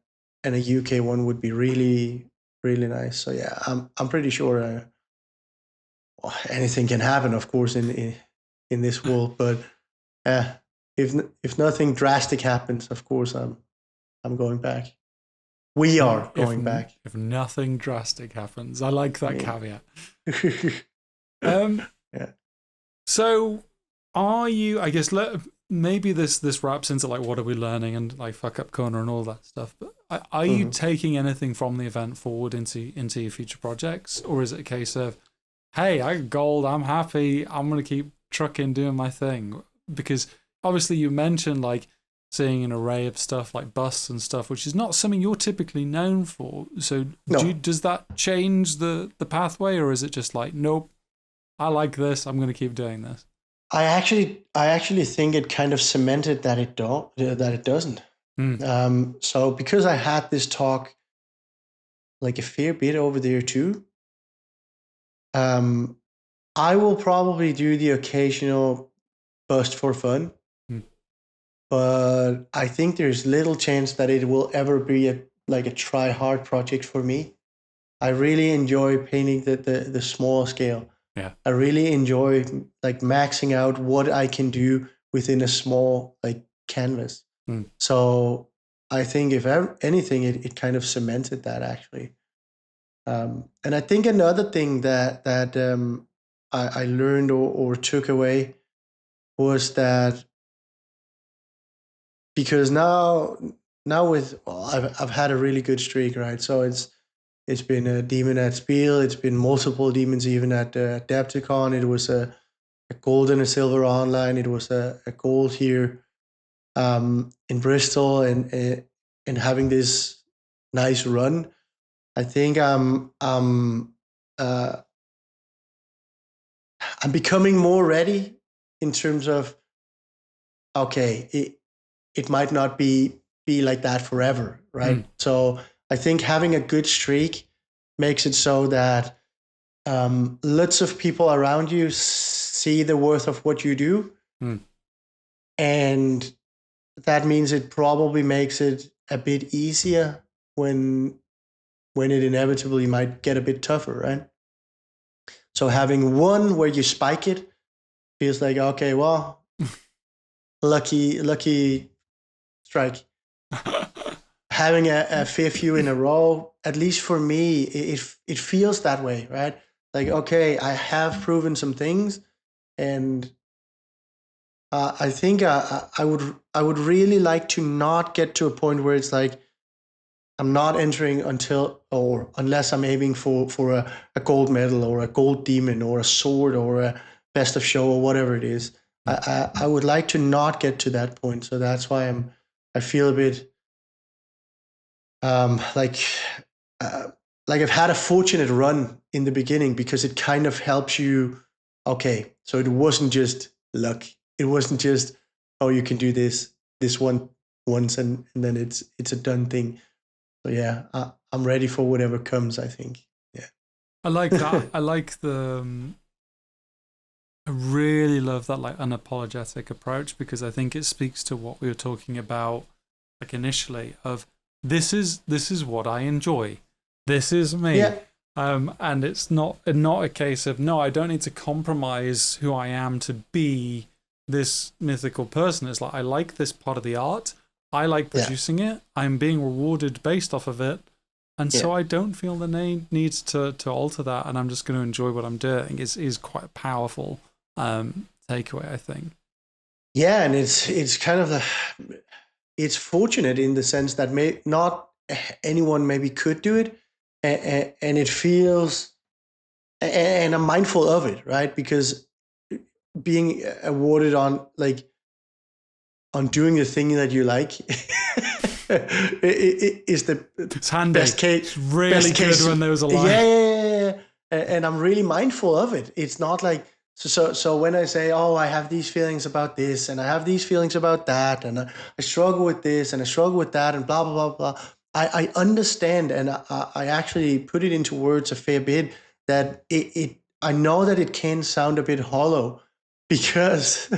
UK one would be really really nice. So yeah, I'm pretty sure anything can happen, of course, in this world. But uh, if nothing drastic happens, of course I'm going back. We are if going back. if nothing drastic happens, I like I that mean, caveat. Um, yeah. So, are you? I guess maybe this wraps into like what are we learning and like fuck up corner and all that stuff. But are you Mhm. taking anything from the event forward into your future projects, or is it a case of, hey, I got gold, I'm happy, I'm gonna keep trucking doing my thing? Because obviously you mentioned like seeing an array of stuff like busts and stuff, which is not something you're typically known for. So No, does that change the pathway, or is it just like, nope, I like this, I'm gonna keep doing this? I actually think it kind of cemented that it doesn't. Hmm. So because I had this talk like a fair bit over there too, um, I will probably do the occasional bust for fun, Hmm. but I think there's little chance that it will ever be like a try hard project for me. I really enjoy painting the small scale. Yeah. I really enjoy like maxing out what I can do within a small like canvas. Hmm. So I think if anything, it kind of cemented that actually. And I think another thing that I learned or took away was that because now with well, I've had a really good streak, right? So it's been a demon at Spiel, it's been multiple demons even at Adepticon. It was a gold and a silver online. It was a gold here in Bristol, and having this nice run. I think uh, I'm becoming more ready in terms of okay. it might not be like that forever, right? So I think having a good streak makes it so that lots of people around you see the worth of what you do, and that means it probably makes it a bit easier when it inevitably might get a bit tougher, right? So having one where you spike it feels like, okay, well, lucky strike. Having a fair few in a row, at least for me, it feels that way, right? Like, okay, I have proven some things, and I think I would really like to not get to a point where it's like I'm not entering until or unless I'm aiming for a gold medal or a gold demon or a sword or a best of show or whatever it is. I would like to not get to that point, so that's why I feel a bit like I've had a fortunate run in the beginning because it kind of helps you. Okay, so it wasn't just luck. It wasn't just, oh, you can do this one once and then it's a done thing. So yeah, I'm ready for whatever comes, I think. Yeah. I like that. I like I really love that like unapologetic approach, because I think it speaks to what we were talking about like initially of this is what I enjoy. This is me. Yeah. And it's not a case of, no, I don't need to compromise who I am to be this mythical person. It's like, I like this part of the art. I like producing it. I'm being rewarded based off of it. And so I don't feel the need to alter that. And I'm just going to enjoy what I'm doing is quite a powerful takeaway, I think. Yeah. And it's kind of it's fortunate in the sense that not anyone maybe could do it. And it feels, and I'm mindful of it, right? Because being awarded on doing the thing that you like is the best case. It's really good case. When there was a line. Yeah. And I'm really mindful of it. It's not like, so when I say, oh, I have these feelings about this and I have these feelings about that and I struggle with this and I struggle with that and blah, blah, blah, blah. I understand, and I actually put it into words a fair bit, that I know that it can sound a bit hollow because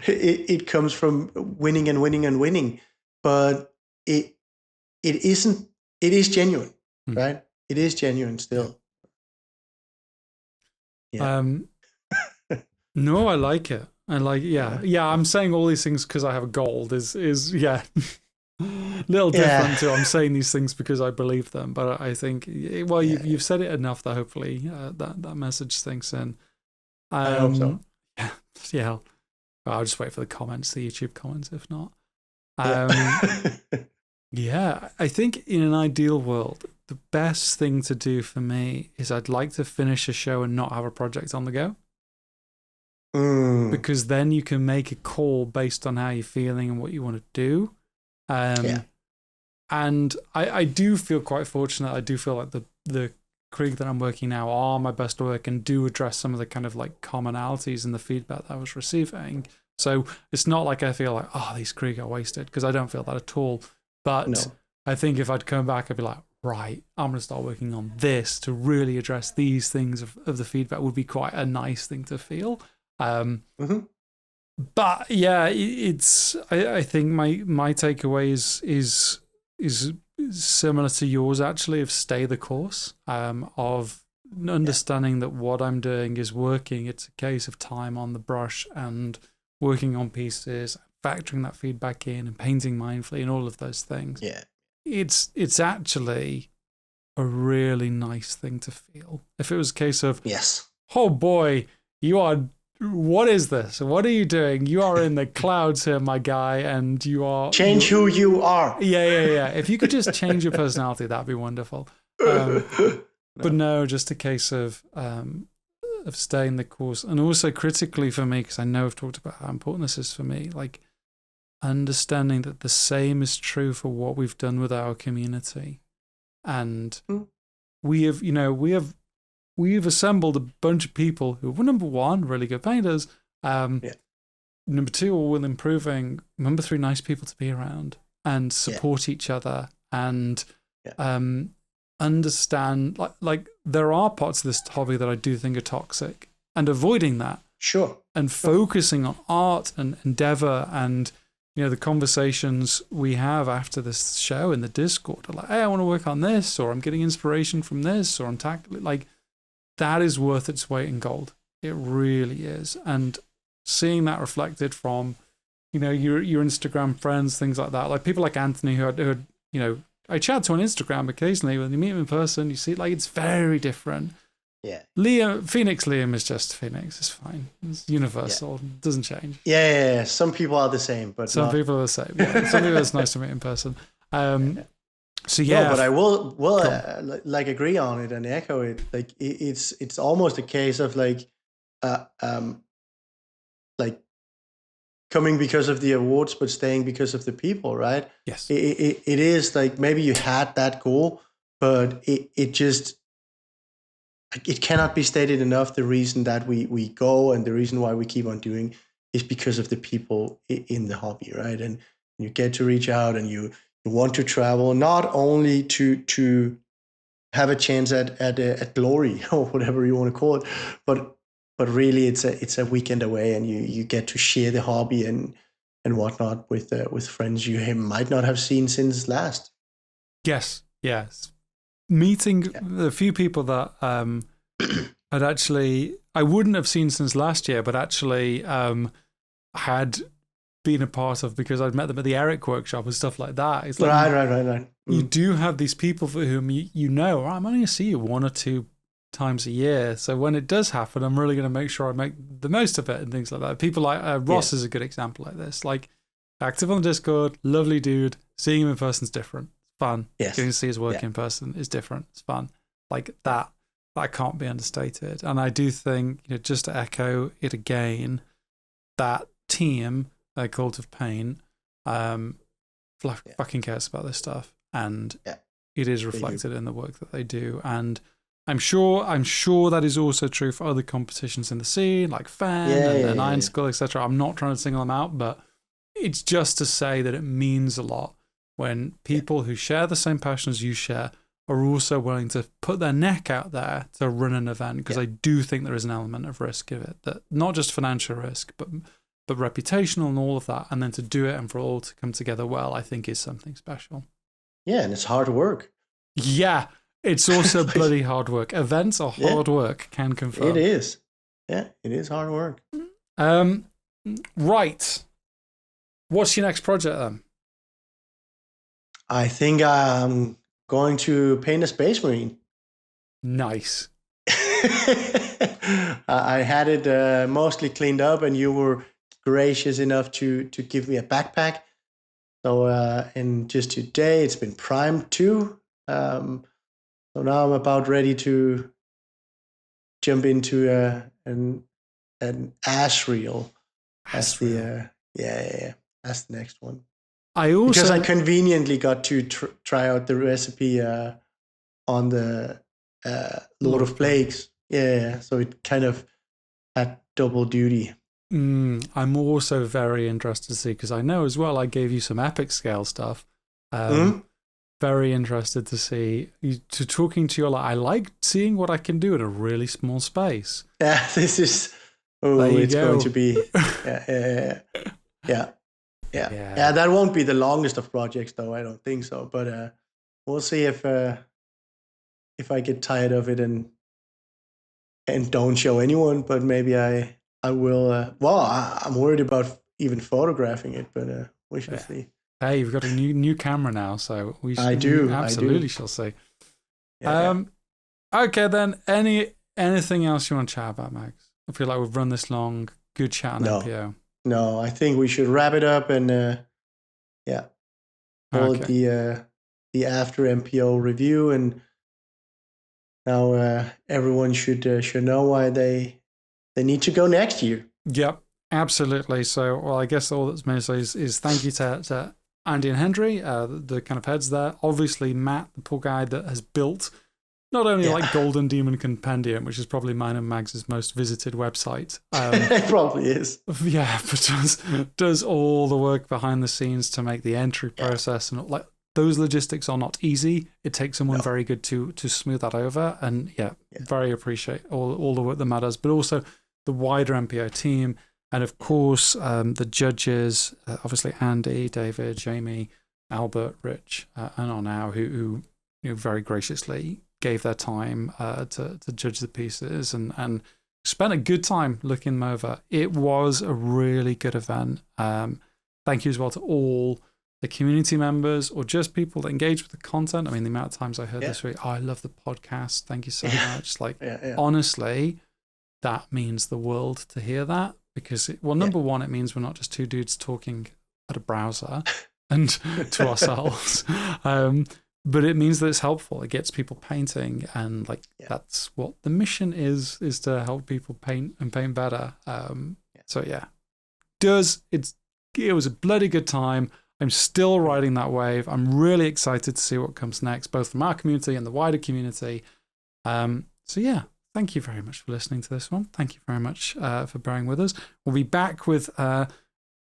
it comes from winning and winning and winning, but it isn't. It is genuine, right? It is genuine still. Yeah. No, I like it. I like, yeah. I'm saying all these things because I have gold. Is little different too. I'm saying these things because I believe them, but I think, well, you've said it enough that hopefully that message sinks in. I hope so. Yeah. I'll just wait for the comments, the YouTube comments, if not. Yeah, I think in an ideal world, the best thing to do for me is I'd like to finish a show and not have a project on the go. Because then you can make a call based on how you're feeling and what you want to do. And I do feel quite fortunate. I do feel like the Krieg that I'm working now are my best work and do address some of the kind of like commonalities in the feedback that I was receiving. So it's not like I feel like, oh, these Krieg are wasted, because I don't feel that at all. But I think if I'd come back, I'd be like, right, I'm going to start working on this to really address these things of the feedback. Would be quite a nice thing to feel. But yeah, it's. I think my takeaway is similar to yours, actually, of stay the course. Of understanding that what I'm doing is working. It's a case of time on the brush and working on pieces, factoring that feedback in, and painting mindfully, and all of those things. Yeah, it's actually a really nice thing to feel. If it was a case of, oh boy, you are. What is this? What are you doing? You are in the clouds here, my guy, and you are... Change who you are. Yeah. If you could just change your personality, that'd be wonderful. But no, just a case of staying the course. And also critically for me, because I know I've talked about how important this is for me, like understanding that the same is true for what we've done with our community. And we've assembled a bunch of people who were, number one, really good painters, number two, all while improving. Number three, nice people to be around and support each other and understand. Like there are parts of this hobby that I do think are toxic, and avoiding that. Sure. And focusing on art and endeavor and, you know, the conversations we have after this show in the Discord are like, hey, I want to work on this, or I'm getting inspiration from this, or I'm tackling, like, that is worth its weight in gold. It really is. And seeing that reflected from, you know, your Instagram friends, things like that, like people like Anthony who you know, I chat to on Instagram occasionally. When you meet him in person, you see, like, it's very different. Yeah. Phoenix Liam is just Phoenix. It's fine. It's universal. It doesn't change. Yeah. Some people are the same, but some people are the same. Yeah. Some people it's nice to meet in person. So no, but I will like agree on it and echo it. Like it's almost a case of like coming because of the awards, but staying because of the people, right? Yes. It is like maybe you had that goal, but it just. It cannot be stated enough. The reason that we go and the reason why we keep on doing is because of the people in the hobby, right? And you get to reach out and you want to travel, not only to have a chance at glory or whatever you want to call it, but really it's a weekend away and you get to share the hobby and whatnot with friends you might not have seen since last. Yes. Meeting the few people that had actually, I wouldn't have seen since last year, but actually had been a part of because I'd met them at the Eric workshop and stuff like that. It's like right. You do have these people for whom you know, I'm only going to see you 1 or 2 times a year. So when it does happen, I'm really going to make sure I make the most of it and things like that. People like Ross is a good example like this. Like, active on Discord, lovely dude. Seeing him in person is different. Fun. Yes. Getting to see his work in person is different. It's fun. Like that can't be understated. And I do think, you know, just to echo it again, that team, Cult of Pain, fucking cares about this stuff, and it is reflected in the work that they do. And I'm sure that is also true for other competitions in the scene, like Fan and Iron Skull, etc. I'm not trying to single them out, but it's just to say that it means a lot when people who share the same passion as you share are also willing to put their neck out there to run an event, because I do think there is an element of risk of it, that not just financial risk, but reputational and all of that, and then to do it and for all to come together well, I think is something special. Yeah, and it's hard work. Yeah, it's also bloody hard work. Events are hard work, can confirm. It is. Yeah, it is hard work. Right. What's your next project then? I think I'm going to paint a Space Marine. Nice. I had it mostly cleaned up, and you were gracious enough to give me a backpack. So, and just today it's been primed too. So now I'm about ready to jump into an ash reel. That's the that's the next one. Because I conveniently got to try out the recipe on the Lord of Plagues. Yeah, so it kind of had double duty. I'm also very interested to see, because I know as well I gave you some epic scale stuff. Very interested to see, talking to you, I like seeing what I can do in a really small space. Yeah, this is, it's going to be, yeah, that won't be the longest of projects, though. I don't think so. But we'll see if I get tired of it and don't show anyone. But maybe I will. I'm worried about even photographing it, but we shall see. Hey, you've got a new camera now, so we absolutely shall see. Okay, then. Anything else you want to chat about, Max? I feel like we've run this long. Good chat on MPO. No, I think we should wrap it up and hold the after MPO review, and now everyone should know why they need to go next year. Yep, absolutely. So, well, I guess all that's meant to say is thank you to Andy and Henry, the kind of heads there. Obviously, Matt, the poor guy that has built not only like Golden Demon Compendium, which is probably mine and Mags's most visited website. It probably is. Yeah, but does all the work behind the scenes to make the entry process and like those logistics are not easy. It takes someone very good to smooth that over. And very appreciate all the work that Matt does, but also the wider MPO team. And of course, the judges, obviously Andy, David, Jamie, Albert, Rich, and on now, who very graciously gave their time to judge the pieces and spent a good time looking them over. It was a really good event. Thank you as well to all the community members or just people that engage with the content. I mean, the amount of times I heard this week, I love the podcast. Thank you so much. Honestly, that means the world to hear that because, number one, it means we're not just two dudes talking at a browser and to ourselves. But it means that it's helpful. It gets people painting, and that's what the mission is to help people paint and paint better. So it was a bloody good time. I'm still riding that wave. I'm really excited to see what comes next, both from our community and the wider community. Thank you very much for listening to this one. Thank you very much for bearing with us. We'll be back with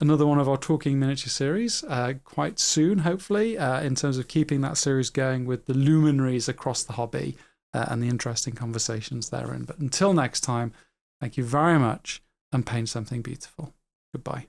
another one of our Talking Miniature series quite soon, hopefully, in terms of keeping that series going with the luminaries across the hobby and the interesting conversations therein. But until next time, thank you very much and paint something beautiful. Goodbye.